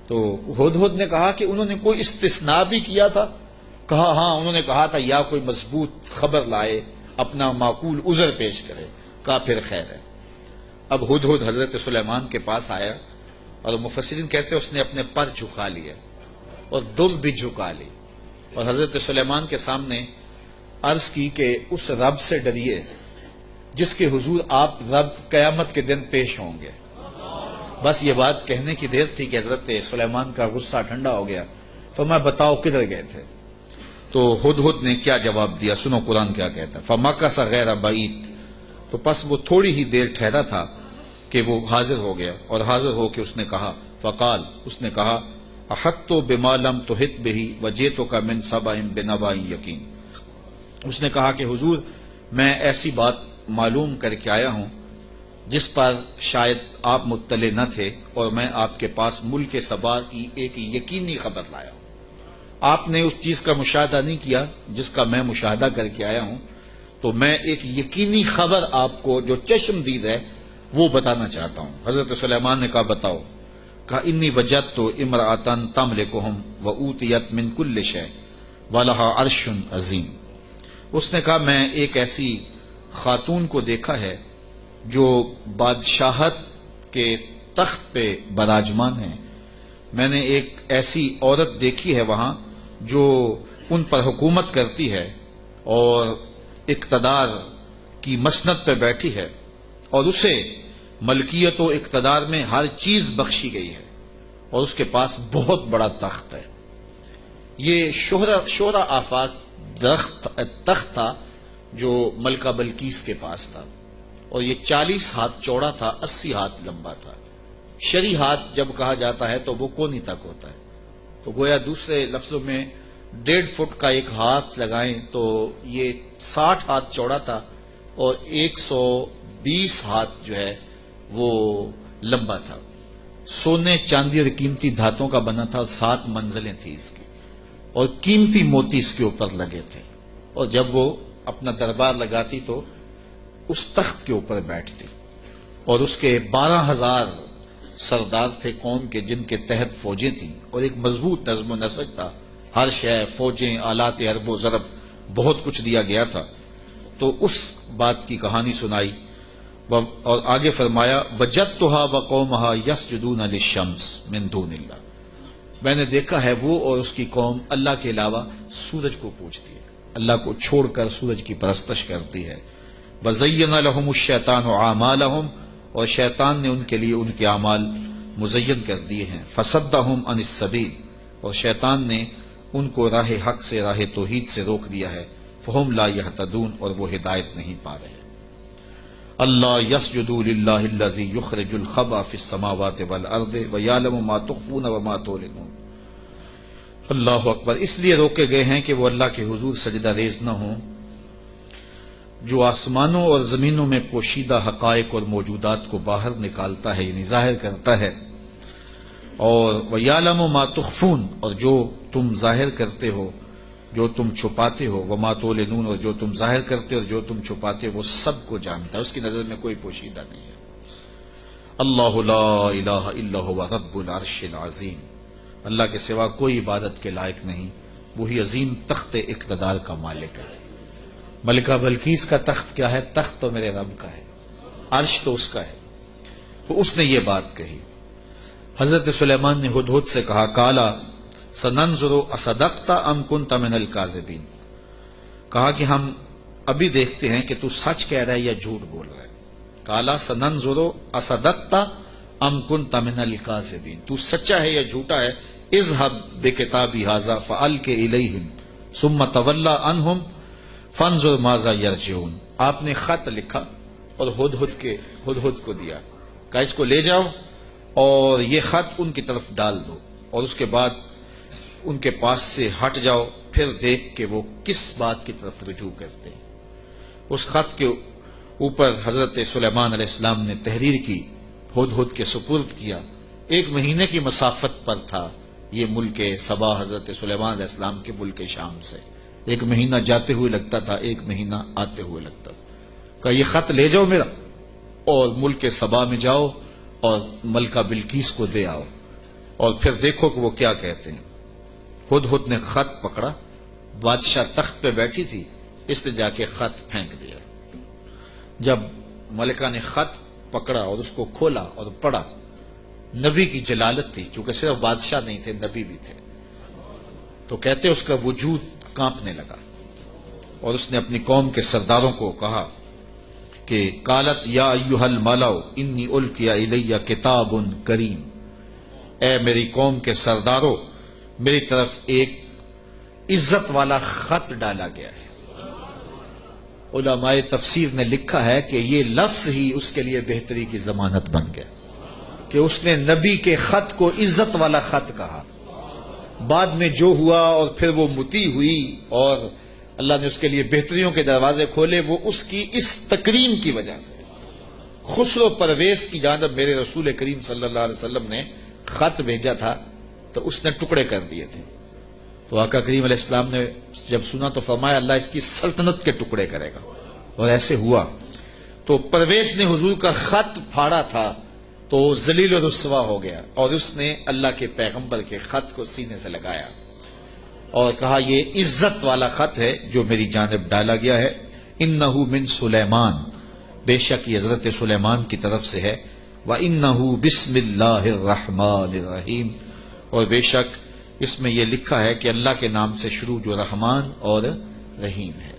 تو ہدہد نے کہا کہ انہوں نے کوئی استثناء بھی کیا تھا؟ کہا ہاں انہوں نے کہا تھا یا کوئی مضبوط خبر لائے، اپنا معقول عذر پیش کرے. کہا پھر خیر ہے. اب ہدہد حضرت سلیمان کے پاس آیا اور مفسرین کہتے ہیں اس نے اپنے پر جھکا لیے اور دم بھی جھکا لی اور حضرت سلیمان کے سامنے عرض کی کہ اس رب سے ڈریے جس کے حضور آپ رب قیامت کے دن پیش ہوں گے. بس یہ بات کہنے کی دیر تھی کہ حضرت سلیمان کا غصہ ٹھنڈا ہو گیا. تو میں بتاؤ کدھر گئے تھے؟ تو ہدہد نے کیا جواب دیا، سنو قرآن کیا کہتا ہے. فمکث غیر بعید، تو پس وہ تھوڑی ہی دیر ٹھہرا تھا کہ وہ حاضر ہو گیا، اور حاضر ہو کے اس نے کہا، فقال، اس نے کہا، احطت بما لم تحط به وجئتک من سبأ بنبأ یقین. اس نے کہا کہ حضور میں ایسی بات معلوم کر کے آیا ہوں جس پر شاید آپ مطلع نہ تھے، اور میں آپ کے پاس ملک سبا کی ایک یقینی خبر لایا ہوں. آپ نے اس چیز کا مشاہدہ نہیں کیا جس کا میں مشاہدہ کر کے آیا ہوں، تو میں ایک یقینی خبر آپ کو جو چشم دید ہے وہ بتانا چاہتا ہوں. حضرت سلیمان نے کہا بتاؤ. کہا انی وجدت امرأۃ تملکہم وأوتیت من کل شیء ولہا عرش عظیم. اس نے کہا میں ایک ایسی خاتون کو دیکھا ہے جو بادشاہت کے تخت پہ براجمان ہے. میں نے ایک ایسی عورت دیکھی ہے وہاں جو ان پر حکومت کرتی ہے اور اقتدار کی مسند پہ بیٹھی ہے، اور اسے ملکیت و اقتدار میں ہر چیز بخشی گئی ہے، اور اس کے پاس بہت بڑا تخت ہے. یہ شہرہ آفاق تخت تھا جو ملکہ بلقیس کے پاس تھا، اور یہ 40 ہاتھ چوڑا تھا، 80 ہاتھ لمبا تھا. شرعی ہاتھ جب کہا جاتا ہے تو وہ کونی تک ہوتا ہے، تو گویا دوسرے لفظوں میں 1.5 فٹ کا ایک ہاتھ لگائیں تو یہ 60 ہاتھ چوڑا تھا، اور 120 ہاتھ جو ہے وہ لمبا تھا. سونے چاندی اور قیمتی دھاتوں کا بنا تھا، اور 7 منزلیں تھیں اس کی، اور قیمتی موتی اس کے اوپر لگے تھے. اور جب وہ اپنا دربار لگاتی تو اس تخت کے اوپر بیٹھتی، اور اس کے 12,000 سردار تھے قوم کے جن کے تحت فوجیں تھیں، اور ایک مضبوط نظم و نسق تھا. ہر شے، فوجیں، آلات حرب و ضرب، بہت کچھ دیا گیا تھا. تو اس بات کی کہانی سنائی، اور آگے فرمایا وجدتها وقومها يسجدون للشمس من دون اللہ. میں نے دیکھا ہے وہ اور اس کی قوم اللہ کے علاوہ سورج کو پوجتی ہے، اللہ کو چھوڑ کر سورج کی پرستش کرتی ہے. وزین لهم الشیطان اعمالهم، اور شیطان نے ان کے لیے ان کے اعمال مزین کر دیے ہیں. فصدهم عن السبیل، اور شیطان نے ان کو راہ حق سے، راہ توحید سے روک دیا ہے. فہم لا یہتدون، اور وہ ہدایت نہیں پا رہے. اللہ یسجدوا للہ الذی یخرج الخبأ فی السماوات والارض ویعلم ما تخفون وما تعلنون. اللہ اکبر. اس لیے روکے گئے ہیں کہ وہ اللہ کے حضور سجدہ ریز نہ ہوں جو آسمانوں اور زمینوں میں پوشیدہ حقائق اور موجودات کو باہر نکالتا ہے، یعنی ظاہر کرتا ہے. اور وَيَعْلَمُ مَا تُخْفُونَ، اور جو تم ظاہر کرتے ہو، جو تم چھپاتے ہو، وَمَا تُعْلِنُونَ، اور جو تم ظاہر کرتے ہو اور جو تم چھپاتے ہو، وہ سب کو جانتا ہے، اس کی نظر میں کوئی پوشیدہ نہیں ہے. اللہ لا الہ الا هو رب العرش العظیم. اللہ کے سوا کوئی عبادت کے لائق نہیں، وہی عظیم تخت اقتدار کا مالک ہے. ملکہ بلقیس کا تخت کیا ہے؟ تخت تو میرے رب کا ہے، عرش تو اس کا ہے. تو اس نے یہ بات کہی. حضرت سلیمان نے ہدہد سے کہا کالا سننظر اصدقت ام کنت من الکاذبین. کہا کہ ہم ابھی دیکھتے ہیں کہ تو سچ کہہ رہا ہے یا جھوٹ بول رہا ہے. کالا سننظر اصدقت ام کنت من الکاذبین، تو سچا ہے یا جھوٹا ہے. اذهب بکتابی ھذا فالق الیہم ثم تولى عنہم فانظر ماذا یرجعون. آپ نے خط لکھا اور ہدہد کو دیا، کہا اس کو لے جاؤ اور یہ خط ان کی طرف ڈال دو، اور اس کے بعد ان کے پاس سے ہٹ جاؤ، پھر دیکھ کہ وہ کس بات کی طرف رجوع کرتے ہیں. اس خط کے اوپر حضرت سلیمان علیہ السلام نے تحریر کی، ہدہد کے سپرد کیا. 1 مہینے کی مسافت پر تھا یہ ملک سبا حضرت سلیمان علیہ السلام کے ملک شام سے. 1 مہینہ جاتے ہوئے لگتا تھا، 1 مہینہ آتے ہوئے لگتا تھا. کہا یہ خط لے جاؤ میرا اور ملک سبا میں جاؤ اور ملکہ بلقیس کو دے آؤ، اور پھر دیکھو کہ وہ کیا کہتے ہیں. ہدہد نے خط پکڑا، بادشاہ تخت پہ بیٹھی تھی، اس نے جا کے خط پھینک دیا. جب ملکہ نے خط پکڑا اور اس کو کھولا اور پڑھا، نبی کی جلالت تھی، چونکہ صرف بادشاہ نہیں تھے، نبی بھی تھے، تو کہتے اس کا وجود کانپنے لگا، اور اس نے اپنی قوم کے سرداروں کو کہا کہ قالت یا ایھا الملأ انی القی الی کتاب کریم، اے میری قوم کے سردارو، میری طرف ایک عزت والا خط ڈالا گیا ہے۔ علماء تفسیر نے لکھا ہے کہ یہ لفظ ہی اس کے لیے بہتری کی ضمانت بن گیا کہ اس نے نبی کے خط کو عزت والا خط کہا۔ بعد میں جو ہوا اور پھر وہ مطیع ہوئی اور اللہ نے اس کے لیے بہتریوں کے دروازے کھولے، وہ اس کی اس تکریم کی وجہ سے۔ خسرو پرویز کی جانب میرے رسول کریم صلی اللہ علیہ وسلم نے خط بھیجا تھا تو اس نے ٹکڑے کر دیے تھے، تو آقا کریم علیہ السلام نے جب سنا تو فرمایا اللہ اس کی سلطنت کے ٹکڑے کرے گا، اور ایسے ہوا۔ تو پرویز نے حضور کا خط پھاڑا تھا تو ذلیل و رسوا ہو گیا، اور اس نے اللہ کے پیغمبر کے خط کو سینے سے لگایا اور کہا یہ عزت والا خط ہے جو میری جانب ڈالا گیا ہے۔ انہ من سلیمان، بے شک یہ حضرت سلیمان کی طرف سے ہے۔ وَإِنَّهُ بسم اللہ الرحمن الرحیم، اور بے شک اس میں یہ لکھا ہے کہ اللہ کے نام سے شروع جو رحمان اور رحیم ہے۔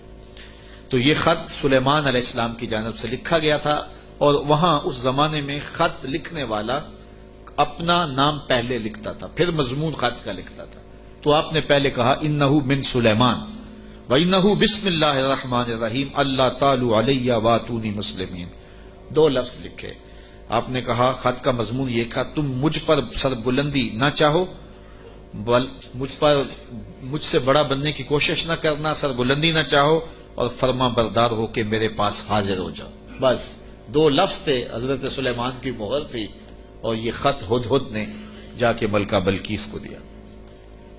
تو یہ خط سلیمان علیہ السلام کی جانب سے لکھا گیا تھا، اور وہاں اس زمانے میں خط لکھنے والا اپنا نام پہلے لکھتا تھا، پھر مضمون خط کا لکھتا تھا۔ تو آپ نے پہلے کہا انہ من سلیمان وانہ بسم اللہ الرحمن الرحیم اللہ تعالی علیہ واتونی مسلمین، دو لفظ لکھے۔ آپ نے کہا خط کا مضمون یہ تھا تم مجھ پر سربلندی نہ چاہو، مجھ سے بڑا بننے کی کوشش نہ کرنا، سربلندی نہ چاہو، اور فرما بردار ہو کے میرے پاس حاضر ہو جاؤ۔ بس دو لفظ تھے، حضرت سلیمان کی مہر تھی، اور یہ خط ہدہد نے جا کے ملکہ بلقیس کو دیا۔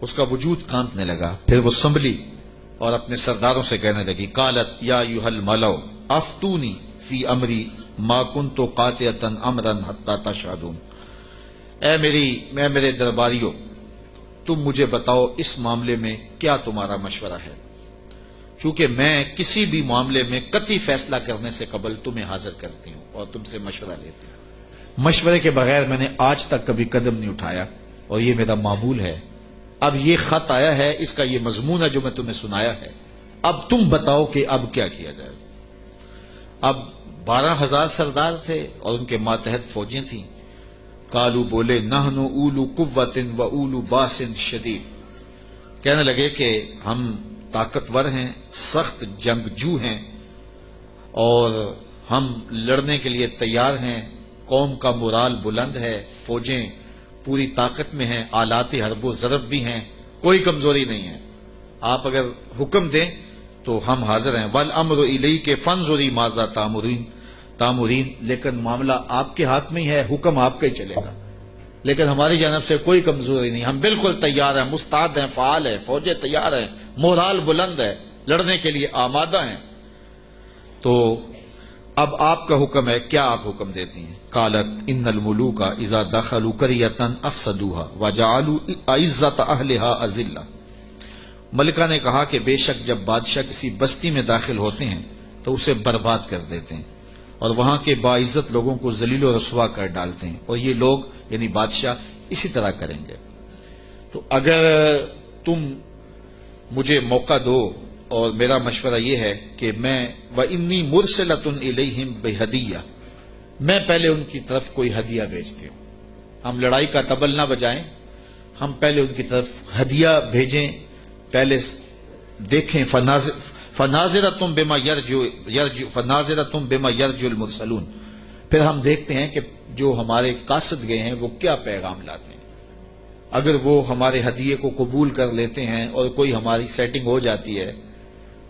اس کا وجود کانپنے لگا، پھر وہ سنبھلی اور اپنے سرداروں سے کہنے لگی قالت یا ایھا الملأ افتونی فی امری ما کنت قاطعۃ امرا حتی تشہدون، اے میرے درباریوں، تم مجھے بتاؤ اس معاملے میں کیا تمہارا مشورہ ہے، چونکہ میں کسی بھی معاملے میں قطعی فیصلہ کرنے سے قبل تمہیں حاضر کرتی ہوں اور تم سے مشورہ لیتی ہوں۔ مشورے کے بغیر میں نے آج تک کبھی قدم نہیں اٹھایا، اور یہ میرا معمول ہے۔ اب یہ خط آیا ہے، اس کا یہ مضمون ہے جو میں تمہیں سنایا ہے، اب تم بتاؤ کہ اب کیا کیا جائے۔ اب 12,000 سردار تھے اور ان کے ماتحت فوجیں تھیں۔ قالو بولے نحن اولو قوت و اولو باس شدید، کہنے لگے کہ ہم طاقتور ہیں، سخت جنگجو ہیں، اور ہم لڑنے کے لیے تیار ہیں، قوم کا مورال بلند ہے، فوجیں پوری طاقت میں ہیں، آلات حرب و ضرب بھی ہیں، کوئی کمزوری نہیں ہے، آپ اگر حکم دیں تو ہم حاضر ہیں۔ والامر الیک فانظری ماذا تامرین، لیکن معاملہ آپ کے ہاتھ میں ہی ہے، حکم آپ کا ہی چلے گا، لیکن ہماری جانب سے کوئی کمزوری نہیں، ہم بالکل تیار ہیں، مستعد ہیں، فعال ہیں، فوجیں تیار ہیں، مورال بلند ہے، لڑنے کے لیے آمادہ ہیں۔ تو اب آپ کا حکم ہے، کیا آپ حکم دیتی ہیں؟ قالت ان الملوک اذا دخلوا قریۃ افسدوها وجعلوا اعزۃ اہلها اذلہ، ملکہ نے کہا کہ بے شک جب بادشاہ کسی بستی میں داخل ہوتے ہیں تو اسے برباد کر دیتے ہیں اور وہاں کے باعزت لوگوں کو ذلیل و رسوا کر ڈالتے ہیں، اور یہ لوگ یعنی بادشاہ اسی طرح کریں گے۔ تو اگر تم مجھے موقع دو، اور میرا مشورہ یہ ہے کہ میں وَإِنِّي مُرْسِلَةٌ إِلَيْهِمْ بِهَدِيَّةٍ، میں پہلے ان کی طرف کوئی ہدیہ بھیجتی ہوں۔ ہم لڑائی کا طبل نہ بجائیں، ہم پہلے ان کی طرف ہدیہ بھیجیں، پہلے دیکھیں فَنَاظِرَةٌ بِمَا يَرْجُو الْمُرْسَلُونَ، پھر ہم دیکھتے ہیں کہ جو ہمارے قاصد گئے ہیں وہ کیا پیغام لاتے ہیں۔ اگر وہ ہمارے ہدیے کو قبول کر لیتے ہیں اور کوئی ہماری سیٹنگ ہو جاتی ہے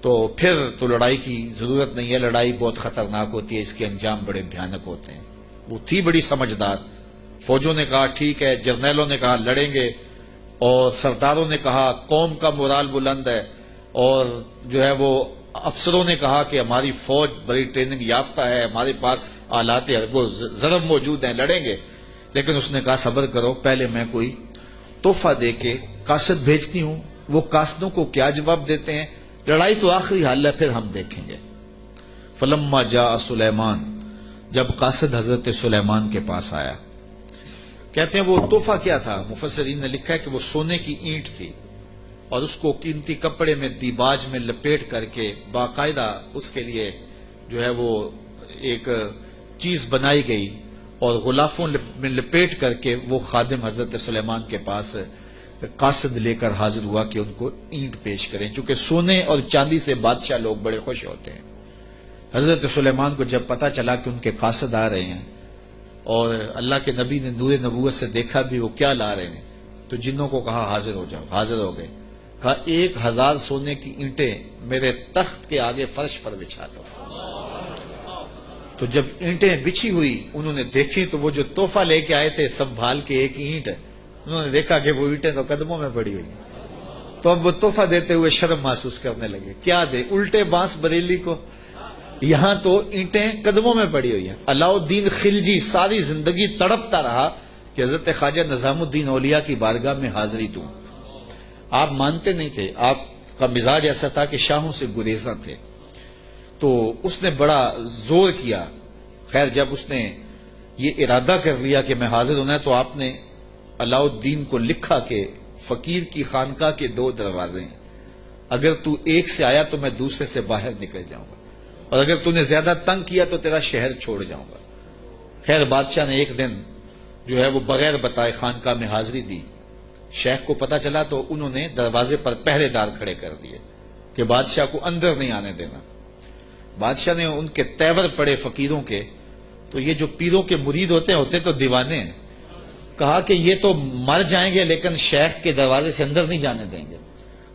تو پھر تو لڑائی کی ضرورت نہیں ہے، لڑائی بہت خطرناک ہوتی ہے، اس کے انجام بڑے بھیانک ہوتے ہیں۔ وہ تھی بڑی سمجھدار، فوجوں نے کہا ٹھیک ہے، جرنیلوں نے کہا لڑیں گے، اور سرداروں نے کہا قوم کا مورال بلند ہے، اور جو ہے وہ افسروں نے کہا کہ ہماری فوج بڑی ٹریننگ یافتہ ہے، ہمارے پاس آلات حرب و ضرب موجود ہیں، لڑیں گے۔ لیکن اس نے کہا صبر کرو، پہلے میں کوئی تحفہ دے کے قاصد بھیجتی ہوں، وہ قاصدوں کو کیا جواب دیتے ہیں، لڑائی تو آخری حل ہے، پھر ہم دیکھیں گے۔ فلما جاء سلیمان، جب قاصد حضرت سلیمان کے پاس آیا، کہتے ہیں وہ تحفہ کیا تھا، مفسرین نے لکھا ہے کہ وہ سونے کی اینٹ تھی، اور اس کو قیمتی کپڑے میں دیباج میں لپیٹ کر کے باقاعدہ اس کے لیے جو ہے وہ ایک چیز بنائی گئی اور غلافوں میں لپیٹ کر کے وہ خادم حضرت سلیمان کے پاس قاصد لے کر حاضر ہوا کہ ان کو اینٹ پیش کریں، چونکہ سونے اور چاندی سے بادشاہ لوگ بڑے خوش ہوتے ہیں۔ حضرت سلیمان کو جب پتا چلا کہ ان کے قاصد آ رہے ہیں اور اللہ کے نبی نے نور نبوت سے دیکھا بھی وہ کیا لا رہے ہیں، تو جنوں کو کہا حاضر ہو جاؤ۔ حاضر ہو گئے، کہا 1000 سونے کی اینٹیں میرے تخت کے آگے فرش پر بچھا دو۔ تو جب اینٹیں بچھی ہوئی انہوں نے دیکھی تو وہ جو تحفہ لے کے آئے تھے سنبھال کے ایک اینٹ، انہوں نے دیکھا کہ وہ اینٹیں تو قدموں میں پڑی ہوئی ہیں، تو اب وہ تحفہ دیتے ہوئے شرم محسوس کرنے لگے، کیا دے، الٹے بانس بریلی کو، یہاں تو اینٹیں قدموں میں پڑی ہوئی ہیں۔ علاؤ الدین خلجی ساری زندگی تڑپتا رہا کہ حضرت خواجہ نظام الدین اولیاء کی بارگاہ میں حاضری دوں۔ آپ مانتے نہیں تھے، آپ کا مزاج ایسا تھا کہ شاہوں سے گریزاں تھے، تو اس نے بڑا زور کیا۔ خیر جب اس نے یہ ارادہ کر لیا کہ میں حاضر ہونا ہے تو آپ نے علاؤ الدین کو لکھا کہ فقیر کی خانقاہ کے 2 دروازے ہیں، اگر تو ایک سے آیا تو میں دوسرے سے باہر نکل جاؤں گا، اور اگر تو نے زیادہ تنگ کیا تو تیرا شہر چھوڑ جاؤں گا۔ خیر بادشاہ نے ایک دن جو ہے وہ بغیر بتائے خانقاہ میں حاضری دی۔ شیخ کو پتا چلا تو انہوں نے دروازے پر پہرے دار کھڑے کر دیے کہ بادشاہ کو اندر نہیں آنے دینا۔ بادشاہ نے ان کے تیور پڑے فقیروں کے، تو یہ جو پیروں کے مرید ہوتے تو دیوانے ہیں، کہا کہ یہ تو مر جائیں گے لیکن شیخ کے دروازے سے اندر نہیں جانے دیں گے۔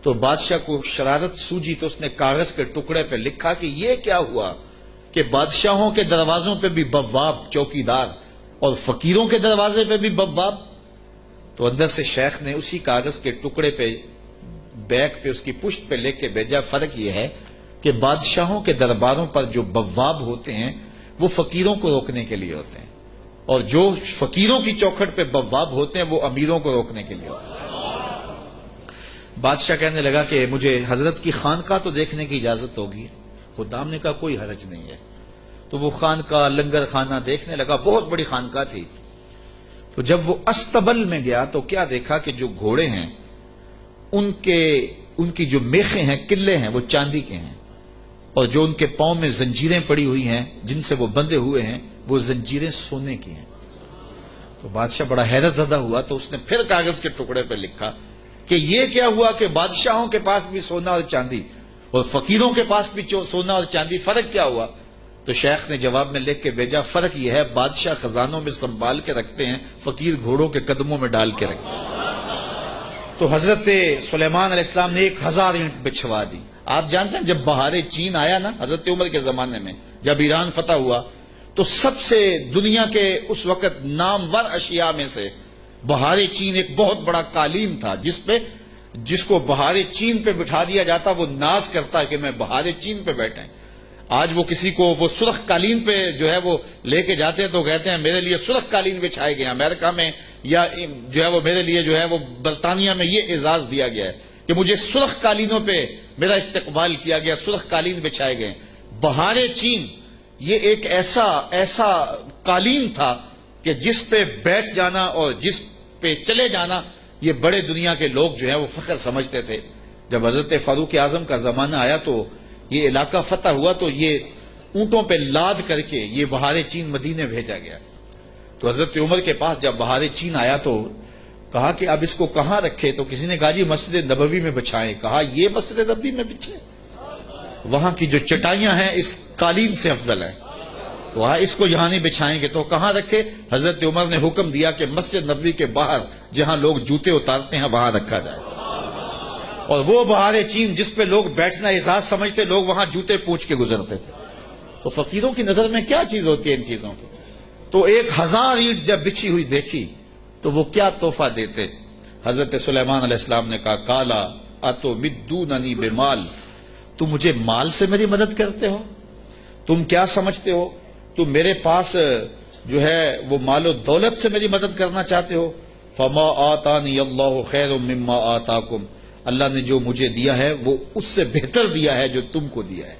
تو بادشاہ کو شرارت سوجی تو اس نے کاغذ کے ٹکڑے پہ لکھا کہ یہ کیا ہوا کہ بادشاہوں کے دروازوں پہ بھی بواب چوکیدار اور فقیروں کے دروازے پہ بھی بواب۔ تو اندر سے شیخ نے اسی کاغذ کے ٹکڑے پہ بیک پہ اس کی پشت پہ لکھ کے بھیجا، فرق یہ ہے کہ بادشاہوں کے درباروں پر جو بواب ہوتے ہیں وہ فقیروں کو روکنے کے لیے ہوتے ہیں، اور جو فقیروں کی چوکھٹ پہ بواب ہوتے ہیں وہ امیروں کو روکنے کے لیے ہوتے ہیں۔ بادشاہ کہنے لگا کہ مجھے حضرت کی خانقاہ تو دیکھنے کی اجازت ہوگی۔ خدام نے کہا کوئی حرج نہیں ہے۔ تو وہ خانقاہ لنگر خانہ دیکھنے لگا، بہت بڑی خانقاہ تھی۔ تو جب وہ استبل میں گیا تو کیا دیکھا کہ جو گھوڑے ہیں ان کی جو میخیں ہیں، قلعے ہیں، وہ چاندی کے ہیں، اور جو ان کے پاؤں میں زنجیریں پڑی ہوئی ہیں جن سے وہ بندھے ہوئے ہیں وہ زنجیریں سونے کی ہیں۔ تو بادشاہ بڑا حیرت زدہ ہوا، تو اس نے پھر کاغذ کے ٹکڑے پہ لکھا کہ یہ کیا ہوا کہ بادشاہوں کے پاس بھی سونا اور چاندی اور فقیروں کے پاس بھی سونا اور چاندی، فرق کیا ہوا؟ تو شیخ نے جواب میں لکھ کے بھیجا، فرق یہ ہے بادشاہ خزانوں میں سنبھال کے رکھتے ہیں، فقیر گھوڑوں کے قدموں میں ڈال کے رکھتے ہیں۔ تو حضرت سلیمان علیہ السلام نے 1000 اینٹ بچھوا دی۔ آپ جانتے ہیں جب بہار چین آیا نا حضرت عمر کے زمانے میں، جب ایران فتح ہوا تو سب سے دنیا کے اس وقت نامور اشیاء میں سے بہار چین ایک بہت بڑا قالین تھا، جس کو بہار چین پہ بٹھا دیا جاتا وہ ناز کرتا ہے کہ میں بہار چین پہ بیٹھے۔ آج وہ کسی کو وہ سرخ قالین پہ جو ہے وہ لے کے جاتے ہیں تو کہتے ہیں میرے لیے سرخ قالین بچھائے گئے، امریکہ میں یا جو ہے وہ میرے لیے جو ہے وہ برطانیہ میں یہ اعزاز دیا گیا ہے کہ مجھے سرخ قالینوں پہ میرا استقبال کیا گیا، سرخ قالین بچھائے گئے۔ بہار چین یہ ایک ایسا قالین تھا کہ جس پہ بیٹھ جانا اور جس پہ چلے جانا یہ بڑے دنیا کے لوگ جو ہے وہ فخر سمجھتے تھے۔ جب حضرت فاروق اعظم کا زمانہ آیا تو یہ علاقہ فتح ہوا تو یہ اونٹوں پہ لاد کر کے یہ بہار چین مدینے بھیجا گیا۔ تو حضرت عمر کے پاس جب بہار چین آیا تو کہا کہ اب اس کو کہاں رکھے؟ تو کسی نے کہا جی مسجد نبوی میں بچھائیں۔ کہا یہ مسجد نبوی میں بچھے؟ وہاں کی جو چٹائیاں ہیں اس قالین سے افضل ہیں، وہاں اس کو یہاں نہیں بچھائیں گے۔ تو کہاں رکھے؟ حضرت عمر نے حکم دیا کہ مسجد نبوی کے باہر جہاں لوگ جوتے اتارتے ہیں وہاں رکھا جائے، اور وہ بہار چین جس پہ لوگ بیٹھنا اعزاز سمجھتے لوگ وہاں جوتے پوچھ کے گزرتے تھے۔ تو فقیروں کی نظر میں کیا چیز ہوتی ہے ان چیزوں کی؟ تو 1000 اینٹ جب بچھی ہوئی دیکھی تو وہ کیا تحفہ دیتے؟ حضرت سلیمان علیہ السلام نے کہا کالا اتو مدوننی بمال، تم مجھے مال سے میری مدد کرتے ہو؟ تم کیا سمجھتے ہو تم میرے پاس جو ہے وہ مال و دولت سے میری مدد کرنا چاہتے ہو؟ فما آتانی اللہ خیر مما آتاکم، اللہ نے جو مجھے دیا ہے وہ اس سے بہتر دیا ہے جو تم کو دیا ہے،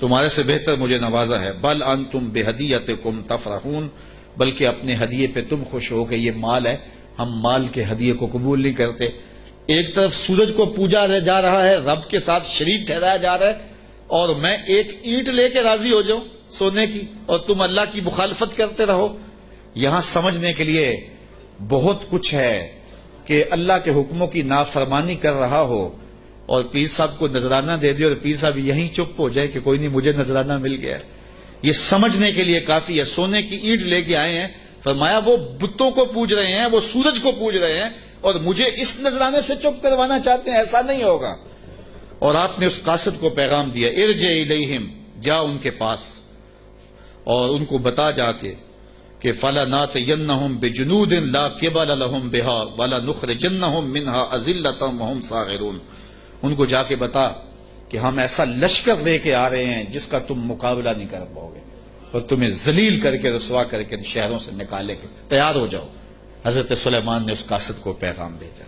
تمہارے سے بہتر مجھے نوازا ہے۔ بل انتم بہدیتکم تفرحون، بلکہ اپنے ہدیے پہ تم خوش ہو کہ یہ مال ہے، ہم مال کے ہدیے کو قبول نہیں کرتے۔ ایک طرف سورج کو پوجا جا رہا ہے، رب کے ساتھ شریک ٹھہرایا جا رہا ہے، اور میں ایک اینٹ لے کے راضی ہو جاؤں؟ سونے کی اور تم اللہ کی مخالفت کرتے رہو. یہاں سمجھنے کے لیے بہت کچھ ہے کہ اللہ کے حکموں کی نافرمانی کر رہا ہو اور پیر صاحب کو نذرانہ دے دے اور پیر صاحب یہیں چپ ہو جائے کہ کوئی نہیں مجھے نذرانہ مل گیا. یہ سمجھنے کے لیے کافی ہے. سونے کی اینٹ لے کے آئے ہیں, فرمایا وہ بتوں کو پوج رہے ہیں, وہ سورج کو پوج رہے ہیں اور مجھے اس نذرانے سے چپ کروانا چاہتے ہیں, ایسا نہیں ہوگا. اور آپ نے اس قاصد کو پیغام دیا, ارجع الیہم, جا ان کے پاس اور ان کو بتا جا کے کہ فَلَنَاتِيَنَّهُمْ بِجُنُودٍ لَا قِبَلَ لَهُمْ بِهَا وَلَنُخْرِجَنَّهُمْ مِنْهَا أَذِلَّةً وَهُمْ صَاغِرُونَ. ان کو جا کے بتا کہ ہم ایسا لشکر لے کے آ رہے ہیں جس کا تم مقابلہ نہیں کر پاؤ گے اور تمہیں ذلیل کر کے رسوا کر کے شہروں سے نکالے کے تیار ہو جاؤ. حضرت سلیمان نے اس قاصد کو پیغام بھیجا.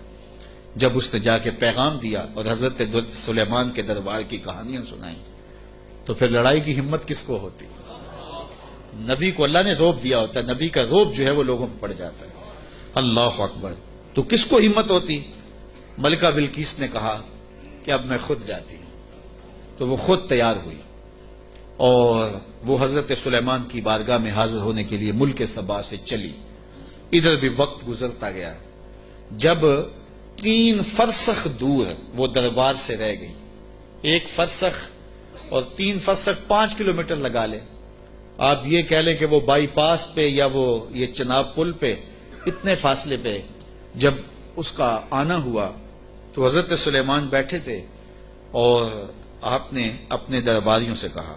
جب اس نے جا کے پیغام دیا اور حضرت سلیمان کے دربار کی کہانیاں سنائیں تو پھر لڑائی کی ہمت کس کو ہوتی؟ نبی کو اللہ نے روب دیا ہوتا ہے, نبی کا روب جو ہے وہ لوگوں پہ پڑ جاتا ہے. اللہ اکبر. تو کس کو ہمت ہوتی؟ ملکہ بلقیس نے کہا کہ اب میں خود جاتی ہوں. تو وہ خود تیار ہوئی اور وہ حضرت سلیمان کی بارگاہ میں حاضر ہونے کے لیے ملک سبا سے چلی. ادھر بھی وقت گزرتا گیا. جب 3 فرسخ دور وہ دربار سے رہ گئی, 1 فرسخ اور 3 فرسخ 5 کلومیٹر لگا لے, آپ یہ کہہ لیں کہ وہ بائی پاس پہ یا وہ یہ چناب پل پہ اتنے فاصلے پہ جب اس کا آنا ہوا تو حضرت سلیمان بیٹھے تھے اور آپ نے اپنے درباریوں سے کہا,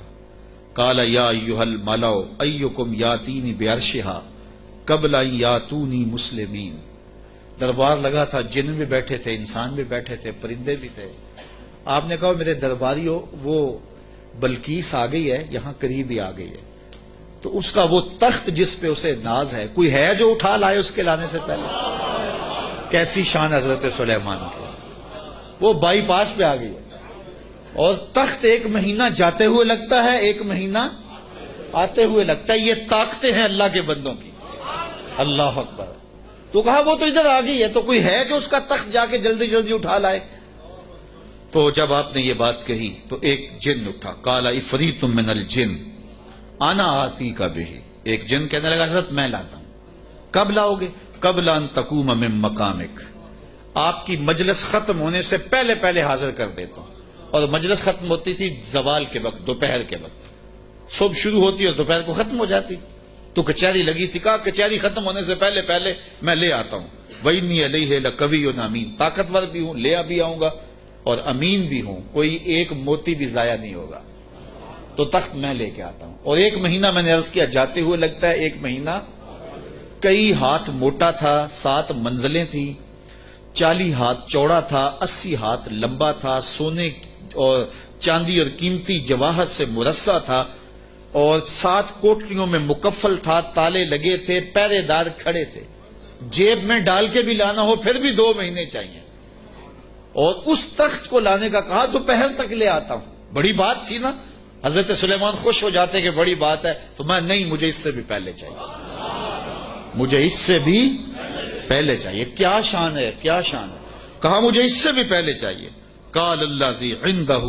قال یا ایھا الملأ ایکم یاتینی بعرشھا قبل ان یاتونی مسلمین. دربار لگا تھا, جن بھی بیٹھے تھے, انسان بھی بیٹھے تھے, پرندے بھی تھے. آپ نے کہا میرے درباریوں وہ بلقیس آ گئی ہے, یہاں قریب ہی آ گئی ہے. تو اس کا وہ تخت جس پہ اسے ناز ہے, کوئی ہے جو اٹھا لائے اس کے لانے سے پہلے؟ کیسی شان حضرت سلیمان کی, وہ بائی پاس پہ آ گئی ہے اور تخت 1 مہینہ جاتے ہوئے لگتا ہے, 1 مہینہ آتے ہوئے لگتا ہے. یہ طاقتیں ہیں اللہ کے بندوں کی. اللہ اکبر. تو کہا وہ تو ادھر آ گئی ہے, تو کوئی ہے جو اس کا تخت جا کے جلدی جلدی اٹھا لائے؟ تو جب آپ نے یہ بات کہی تو ایک جن اٹھا, قال عفریت من الجن انا آتیک بہ. ایک جن کہنے لگا حضرت میں لاتا ہوں. کب لاؤ گے؟ قبل ان تقوم من مقامک, آپ کی مجلس ختم ہونے سے پہلے پہلے حاضر کر دیتا ہوں. اور مجلس ختم ہوتی تھی زوال کے وقت, دوپہر کے وقت. صبح شروع ہوتی اور دوپہر کو ختم ہو جاتی. تو کچہری لگی تھی, کہا کچہری ختم ہونے سے پہلے پہلے میں لے آتا ہوں. وَإِنِّي عَلَيْهِ لَقَوِيٌّ أَمِينٌ, طاقتور بھی ہوں, لے بھی آؤں گا اور امین بھی ہوں, کوئی ایک موتی بھی ضائع نہیں ہوگا. تو تخت میں لے کے آتا ہوں. اور 1 مہینہ میں نے عرض کیا جاتے ہوئے لگتا ہے, 1 مہینہ کئی ہاتھ موٹا تھا, 7 منزلیں تھی, 40 ہاتھ چوڑا تھا, 80 ہاتھ لمبا تھا, سونے اور چاندی اور قیمتی جواہر سے مرصع تھا اور 7 کوٹریوں میں مکفل تھا, تالے لگے تھے, پہرے دار کھڑے تھے. جیب میں ڈال کے بھی لانا ہو پھر بھی 2 مہینے چاہیے. اور اس تخت کو لانے کا کہا دوپہر تک لے آتا ہوں. بڑی بات تھی نا. حضرت سلیمان خوش ہو جاتے کہ بڑی بات ہے, تو میں نہیں, مجھے اس سے بھی پہلے چاہیے, مجھے اس سے بھی پہلے چاہیے. کیا شان ہے, کیا شان ہے. کہا مجھے اس سے بھی پہلے چاہیے. قال الذی عندہ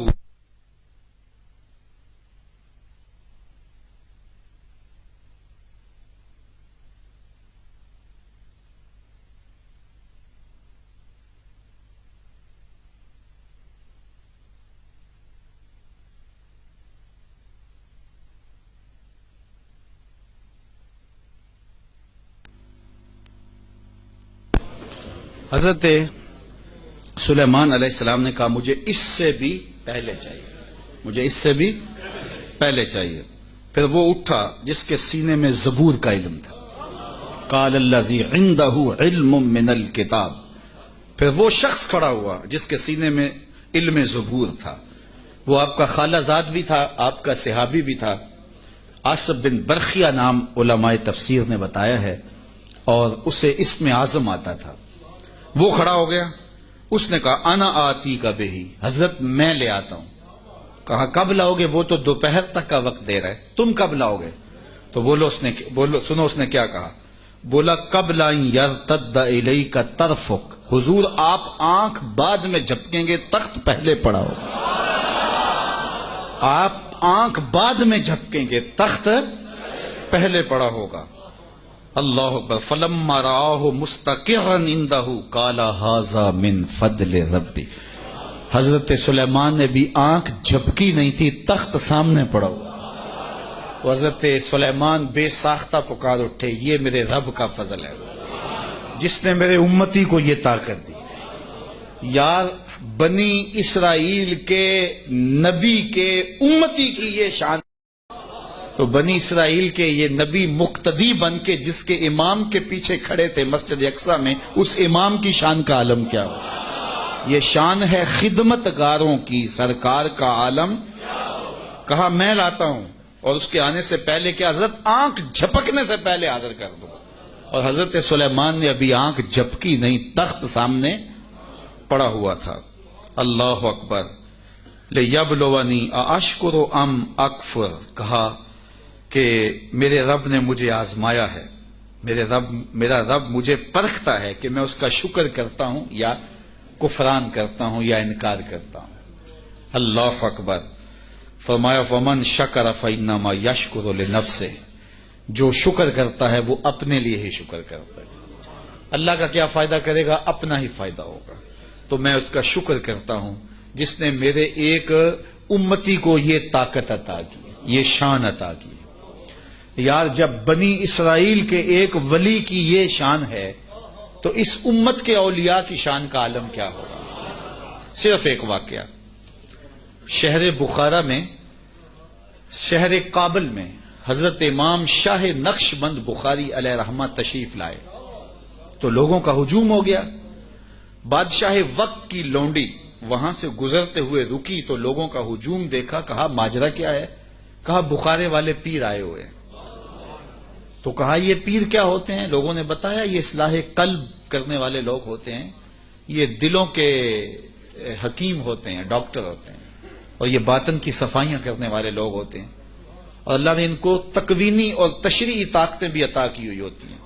حضرت سلیمان علیہ السلام نے کہا مجھے اس سے بھی پہلے چاہیے, مجھے اس سے بھی پہلے چاہیے. پھر وہ اٹھا جس کے سینے میں زبور کا علم تھا. قال الذی عندہ علم من الکتاب. پھر وہ شخص کھڑا ہوا جس کے سینے میں علم زبور تھا. وہ آپ کا خالہ زاد بھی تھا, آپ کا صحابی بھی تھا. آصف بن برخیہ نام علماء تفسیر نے بتایا ہے اور اسے اسم اعظم آتا تھا. وہ کھڑا ہو گیا, اس نے کہا انا آتی کا بہی, حضرت میں لے آتا ہوں. کہا کب لاؤ گے؟ وہ تو دوپہر تک کا وقت دے رہا ہے, تم کب لاؤ گے؟ تو سنو اس نے کیا کہا. بولا قبل ان یرتد الیک طرفک, حضور آپ آنکھ بعد میں جھپکیں گے, تخت پہلے پڑا ہوگا. آپ آنکھ بعد میں جھپکیں گے، تخت پہلے پڑا ہوگا۔ اللہ اکبر۔ فلما رآہ مستقرا عنده قال ھذا من فضل ربی۔ حضرت سلیمان نے بھی آنکھ جھپکی نہیں تھی، تخت سامنے پڑا ہوا۔ حضرت سلیمان بے ساختہ پکار اٹھے، یہ میرے رب کا فضل ہے جس نے میرے امتی کو یہ طاقت دی۔ یار بنی اسرائیل کے نبی کے امتی کی یہ شان، تو بنی اسرائیل کے یہ نبی مقتدی بن کے جس کے امام کے پیچھے کھڑے تھے مسجد اقصی میں، اس امام کی شان کا عالم کیا ہو؟ یہ شان ہے خدمت گاروں کی، سرکار کا عالم کہا میں لاتا ہوں، اور اس کے آنے سے پہلے کہ حضرت آنکھ جھپکنے سے پہلے حاضر کر دو، اور حضرت سلیمان نے ابھی آنکھ جھپکی نہیں، تخت سامنے پڑا ہوا تھا۔ اللہ اکبر۔ لِیَبْلُوَنِی أَأَشْکُرُ أَمْ أَکْفُرُ، کہا کہ میرے رب نے مجھے آزمایا ہے، میرا رب مجھے پرکھتا ہے کہ میں اس کا شکر کرتا ہوں یا کفران کرتا ہوں یا انکار کرتا ہوں۔ اللہ اکبر۔ فرمایا فَمَنْ شَکَرَ فَإِنَّمَا يَشْکُرُ لِنَفْسِهِ، جو شکر کرتا ہے وہ اپنے لیے ہی شکر کرتا ہے، اللہ کا کیا فائدہ کرے گا؟ اپنا ہی فائدہ ہوگا۔ تو میں اس کا شکر کرتا ہوں جس نے میرے ایک امتی کو یہ طاقت عطا کی، یہ شان عطا کی۔ یار جب بنی اسرائیل کے ایک ولی کی یہ شان ہے تو اس امت کے اولیاء کی شان کا عالم کیا ہوگا؟ صرف ایک واقعہ، شہر بخارا میں، شہر کابل میں حضرت امام شاہ نقش بند بخاری علیہ رحمہ تشریف لائے تو لوگوں کا ہجوم ہو گیا۔ بادشاہ وقت کی لونڈی وہاں سے گزرتے ہوئے رکی تو لوگوں کا ہجوم دیکھا، کہا ماجرا کیا ہے؟ کہا بخارے والے پیر آئے ہوئے۔ تو کہا یہ پیر کیا ہوتے ہیں؟ لوگوں نے بتایا یہ اصلاح قلب کرنے والے لوگ ہوتے ہیں، یہ دلوں کے حکیم ہوتے ہیں، ڈاکٹر ہوتے ہیں، اور یہ باطن کی صفائیاں کرنے والے لوگ ہوتے ہیں، اور اللہ نے ان کو تکوینی اور تشریعی طاقتیں بھی عطا کی ہوئی ہوتی ہیں،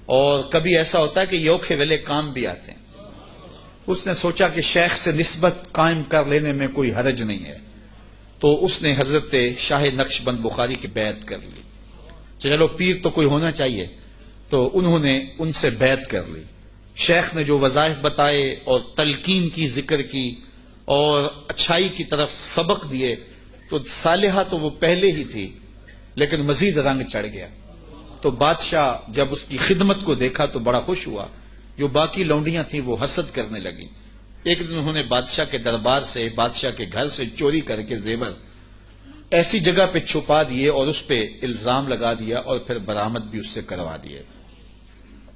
اور کبھی ایسا ہوتا ہے کہ یہ اوکھے ویلے کام بھی آتے ہیں۔ اس نے سوچا کہ شیخ سے نسبت قائم کر لینے میں کوئی حرج نہیں ہے، تو اس نے حضرت شاہ نقش بند بخاری کی بیعت کر لی۔ چلو پیر تو کوئی ہونا چاہیے، تو انہوں نے ان سے بیعت کر لی۔ شیخ نے جو وظائف بتائے اور تلقین کی، ذکر کی اور اچھائی کی طرف سبق دیے، تو صالحہ تو وہ پہلے ہی تھی لیکن مزید رنگ چڑھ گیا۔ تو بادشاہ جب اس کی خدمت کو دیکھا تو بڑا خوش ہوا، جو باقی لونڈیاں تھیں وہ حسد کرنے لگیں۔ ایک دن انہوں نے بادشاہ کے دربار سے، بادشاہ کے گھر سے چوری کر کے زیور ایسی جگہ پہ چھپا دیے اور اس پہ الزام لگا دیا اور پھر برآمد بھی اس سے کروا دیے۔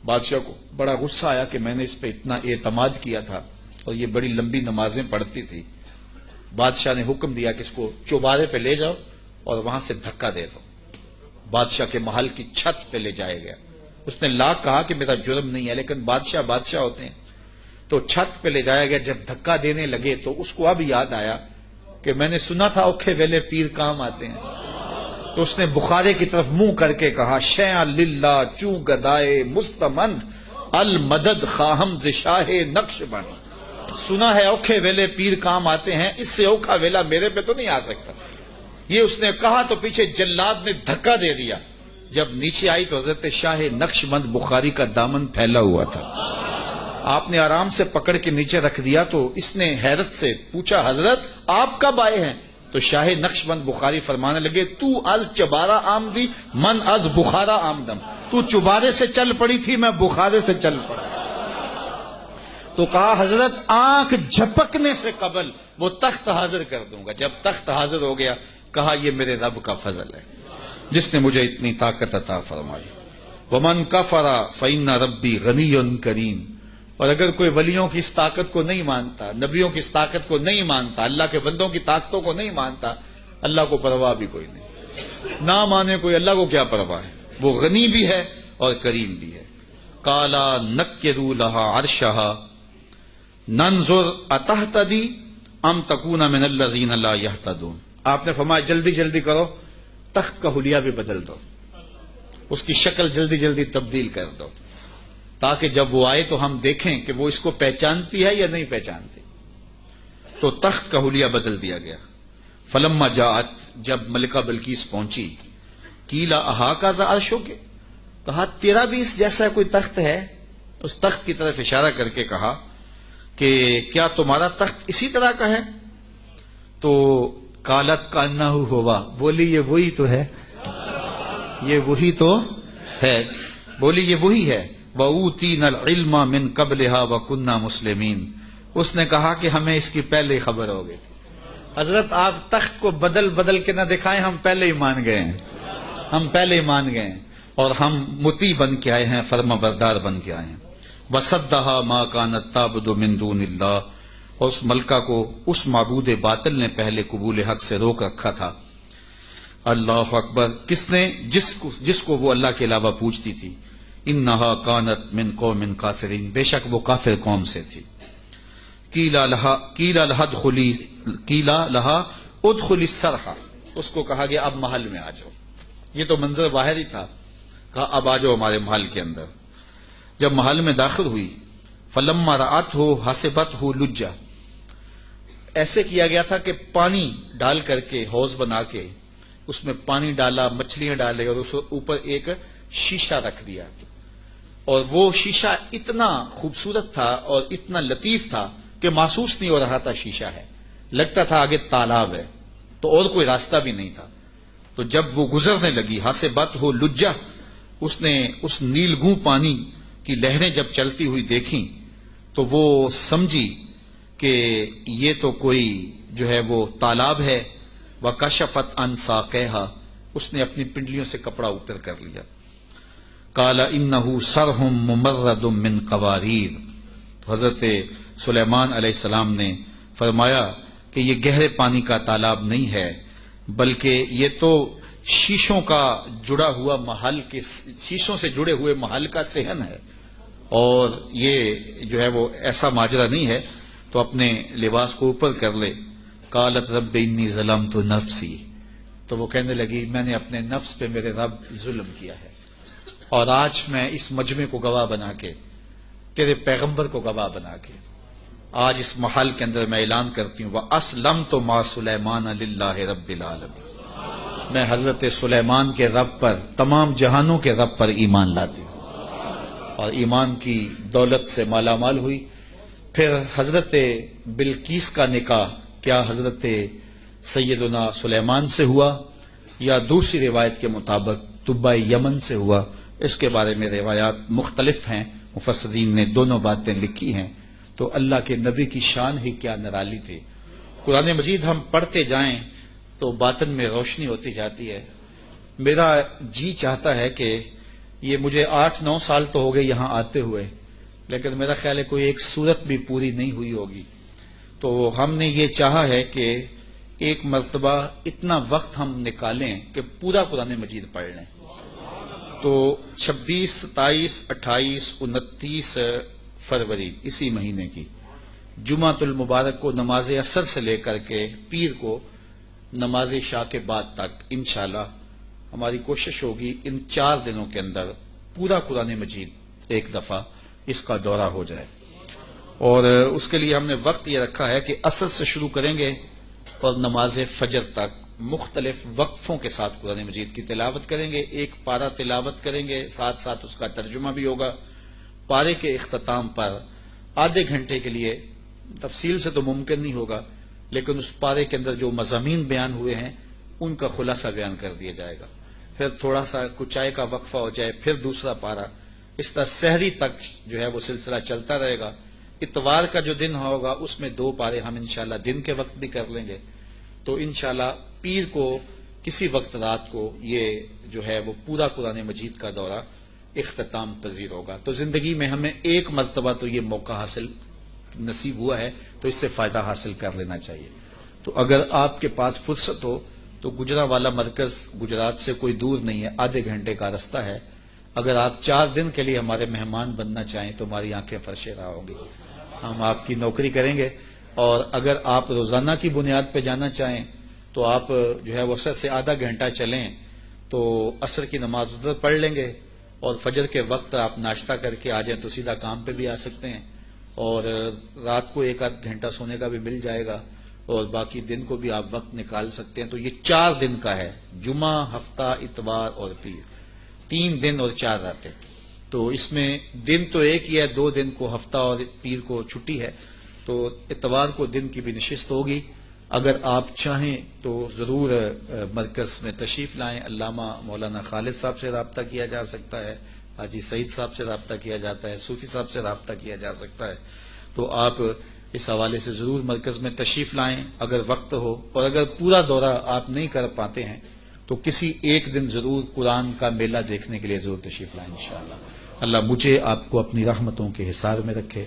بادشاہ کو بڑا غصہ آیا کہ میں نے اس پہ اتنا اعتماد کیا تھا اور یہ بڑی لمبی نمازیں پڑھتی تھی۔ بادشاہ نے حکم دیا کہ اس کو چوبارے پہ لے جاؤ اور وہاں سے دھکا دے دو۔ بادشاہ کے محل کی چھت پہ لے جایا گیا۔ اس نے لاکھ کہا کہ میرا جرم نہیں ہے، لیکن بادشاہ ہوتے ہیں، تو چھت پہ لے جایا گیا۔ جب دھکا دینے لگے تو اس کو اب یاد آیا کہ میں نے سنا تھا اوکھے ویلے پیر کام آتے ہیں، تو اس نے بخارے کی طرف منہ کر کے کہا شیعہ للہ چوں گدائے مستمند المدد خواہم ز شاہ نقش بند۔ سنا ہے اوکھے ویلے پیر کام آتے ہیں، اس سے اوکھا ویلا میرے پہ تو نہیں آ سکتا۔ یہ اس نے کہا تو پیچھے جلاد نے دھکا دے دیا۔ جب نیچے آئی تو حضرت شاہ نقش بند بخاری کا دامن پھیلا ہوا تھا۔ آپ نے آرام سے پکڑ کے نیچے رکھ دیا تو اس نے حیرت سے پوچھا حضرت آپ کب آئے ہیں؟ تو شاہ نقش بند بخاری فرمانے لگے تو از چبارہ آمدی من از بخارا آمدم، تو چبارے سے چل پڑی تھی میں بخارے سے چل پڑا۔ تو کہا حضرت آنکھ جھپکنے سے قبل وہ تخت حاضر کر دوں گا۔ جب تخت حاضر ہو گیا کہا یہ میرے رب کا فضل ہے جس نے مجھے اتنی طاقت عطا فرمائی۔ ومن کفر فإن ربی غنی کریم، اور اگر کوئی ولیوں کی اس طاقت کو نہیں مانتا، نبیوں کی اس طاقت کو نہیں مانتا، اللہ کے بندوں کی طاقتوں کو نہیں مانتا، اللہ کو پرواہ بھی کوئی نہیں۔ نہ مانے کوئی، اللہ کو کیا پرواہ ہے؟ وہ غنی بھی ہے اور کریم بھی ہے۔ کالا نکروا لہا عرشہا ننظر اتہتدی ام تکون من الذین لا یہتدون۔ آپ نے فرمایا جلدی جلدی کرو، تخت کا حلیہ بھی بدل دو، اس کی شکل جلدی جلدی تبدیل کر دو، تاکہ جب وہ آئے تو ہم دیکھیں کہ وہ اس کو پہچانتی ہے یا نہیں پہچانتی۔ تو تخت کا حلیہ بدل دیا گیا۔ فلما جاءت، جب ملکہ بلقیس پہنچی، قیل اہاکذا عرشک، کہا تیرا بھی اس جیسا کوئی تخت ہے؟ اس تخت کی طرف اشارہ کر کے کہا کہ کیا تمہارا تخت اسی طرح کا ہے؟ تو قالت کانہ ہوا، بولی یہ وہی تو ہے، یہ وہی تو ہے، بولی یہ وہی ہے۔ وَأُوتِينَا الْعِلْمَ مِنْ قَبْلِهَا وَكُنَّا مُسْلِمِينَ، اس نے کہا کہ ہمیں اس کی پہلے ہی خبر ہو گئی۔ حضرت آپ تخت کو بدل بدل کے نہ دکھائیں، ہم پہلے ہی مان گئے ہیں، ہم پہلے ہی مان گئے ہیں، اور ہم مطیع بن کے آئے ہیں، فرما بردار بن کے آئے ہیں۔ وَصَدَّهَا مَا كَانَتْ تَعْبُدُ مِن دُونِ اللَّهِ، اور اس ملکہ کو اس معبود باطل نے پہلے قبول حق سے روک رکھا تھا۔ اللہ اکبر، کس نے؟ جس کو وہ اللہ کے علاوہ پوجتی تھی۔ انہا کانت من قوم کافرین، بے شک وہ کافر قوم سے تھی۔ قیل لہا ادخلی الصرح، اس کو کہا گیا اب محل میں آ جاؤ، یہ تو منظر باہر ہی تھا، کہا اب آ جاؤ ہمارے محل کے اندر۔ جب محل میں داخل ہوئی، فلما رأتہ حسبتہ لجہ، ایسے کیا گیا تھا کہ پانی ڈال کر کے حوض بنا کے اس میں پانی ڈالا، مچھلیاں ڈالے، اور اس اوپر ایک شیشہ رکھ دیا، اور وہ شیشہ اتنا خوبصورت تھا اور اتنا لطیف تھا کہ محسوس نہیں ہو رہا تھا شیشہ ہے، لگتا تھا آگے تالاب ہے، تو اور کوئی راستہ بھی نہیں تھا۔ تو جب وہ گزرنے لگی، حسبتہ لجہ، اس نے اس نیلگوں پانی کی لہریں جب چلتی ہوئی دیکھیں تو وہ سمجھی کہ یہ تو کوئی جو ہے وہ تالاب ہے۔ وَكَشَفَتْ عَنْ سَاقَيْهَا، اس نے اپنی پنڈلیوں سے کپڑا اوپر کر لیا۔ قَالَ إِنَّهُ صَرْحٌ مُمَرَّدٌ مِّن قَوَارِيرَ، تو حضرت سلیمان علیہ السلام نے فرمایا کہ یہ گہرے پانی کا تالاب نہیں ہے، بلکہ یہ تو شیشوں کا جڑا ہوا محل کے، شیشوں سے جڑے ہوئے محل کا صحن ہے، اور یہ جو ہے وہ ایسا ماجرا نہیں ہے، تو اپنے لباس کو اوپر کر لے۔ قالت رب انی ظلمت نفسی، تو وہ کہنے لگی میں نے اپنے نفس پہ میرے رب ظلم کیا ہے، اور آج میں اس مجمع کو گواہ بنا کے، تیرے پیغمبر کو گواہ بنا کے، آج اس محل کے اندر میں اعلان کرتی ہوں وَأَسْلَمْتُ مَعَ سُلَيْمَانَ لِلَّهِ رَبِّ الْعَالَمِينَ، میں حضرت سلیمان کے رب پر، تمام جہانوں کے رب پر ایمان لاتی ہوں، اور ایمان کی دولت سے مالا مال ہوئی۔ پھر حضرت بلقیس کا نکاح کیا حضرت سیدنا سلیمان سے ہوا یا دوسری روایت کے مطابق طبۂ یمن سے ہوا، اس کے بارے میں روایات مختلف ہیں، مفسرین نے دونوں باتیں لکھی ہیں۔ تو اللہ کے نبی کی شان ہی کیا نرالی تھی۔ قرآن مجید ہم پڑھتے جائیں تو باطن میں روشنی ہوتی جاتی ہے۔ میرا جی چاہتا ہے کہ یہ مجھے 8-9 سال تو ہو گئے یہاں آتے ہوئے، لیکن میرا خیال ہے کوئی ایک سورت بھی پوری نہیں ہوئی ہوگی، تو ہم نے یہ چاہا ہے کہ ایک مرتبہ اتنا وقت ہم نکالیں کہ پورا قرآن مجید پڑھ لیں۔ تو 26، 27، 28، 29 فروری اسی مہینے کی جمعۃ المبارک کو نماز عصر سے لے کر کے پیر کو نماز عشاء کے بعد تک انشاءاللہ ہماری کوشش ہوگی ان 4 دنوں کے اندر پورا قرآن مجید ایک دفعہ اس کا دورہ ہو جائے، اور اس کے لیے ہم نے وقت یہ رکھا ہے کہ عصر سے شروع کریں گے اور نماز فجر تک مختلف وقفوں کے ساتھ قرآن مجید کی تلاوت کریں گے، ایک پارہ تلاوت کریں گے، ساتھ ساتھ اس کا ترجمہ بھی ہوگا۔ پارے کے اختتام پر آدھے گھنٹے کے لیے، تفصیل سے تو ممکن نہیں ہوگا، لیکن اس پارے کے اندر جو مضامین بیان ہوئے ہیں ان کا خلاصہ بیان کر دیا جائے گا، پھر تھوڑا سا کچھ چائے کا وقفہ ہو جائے، پھر دوسرا پارہ، اس طرح سحری تک جو ہے وہ سلسلہ چلتا رہے گا۔ اتوار کا جو دن ہوگا اس میں 2 پارے ہم انشاءاللہ دن کے وقت بھی کر لیں گے، تو انشاءاللہ پیر کو کسی وقت رات کو یہ جو ہے وہ پورا قرآن مجید کا دورہ اختتام پذیر ہوگا۔ تو زندگی میں ہمیں ایک مرتبہ تو یہ موقع حاصل نصیب ہوا ہے، تو اس سے فائدہ حاصل کر لینا چاہیے۔ تو اگر آپ کے پاس فرصت ہو تو گجرانوالہ مرکز گجرات سے کوئی دور نہیں ہے، آدھے گھنٹے کا راستہ ہے۔ اگر آپ 4 دن کے لیے ہمارے مہمان بننا چاہیں تو ہماری آنکھیں فرش راہ ہوں گی، ہم آپ کی نوکری کریں گے، اور اگر آپ روزانہ کی بنیاد پہ جانا چاہیں تو آپ جو ہے وہ عصر سے آدھا گھنٹہ چلیں تو عصر کی نماز ادھر پڑھ لیں گے، اور فجر کے وقت آپ ناشتہ کر کے آ جائیں تو سیدھا کام پہ بھی آ سکتے ہیں، اور رات کو 1 آدھ گھنٹہ سونے کا بھی مل جائے گا، اور باقی دن کو بھی آپ وقت نکال سکتے ہیں. تو یہ 4 دن کا ہے، جمعہ، ہفتہ، اتوار اور پیر، 3 دن اور 4 راتیں. تو اس میں دن تو ایک ہی ہے، 2 دن کو ہفتہ اور پیر کو چھٹی ہے. تو اتوار کو دن کی بھی نشست ہوگی. اگر آپ چاہیں تو ضرور مرکز میں تشریف لائیں. علامہ مولانا خالد صاحب سے رابطہ کیا جا سکتا ہے، حاجی سعید صاحب سے رابطہ کیا جاتا ہے، صوفی صاحب سے رابطہ کیا جا سکتا ہے. تو آپ اس حوالے سے ضرور مرکز میں تشریف لائیں اگر وقت ہو. اور اگر پورا دورہ آپ نہیں کر پاتے ہیں تو کسی ایک دن ضرور قرآن کا میلہ دیکھنے کے لیے ضرور تشریف لائیں انشاءاللہ. اللہ مجھے آپ کو اپنی رحمتوں کے حصار میں رکھے.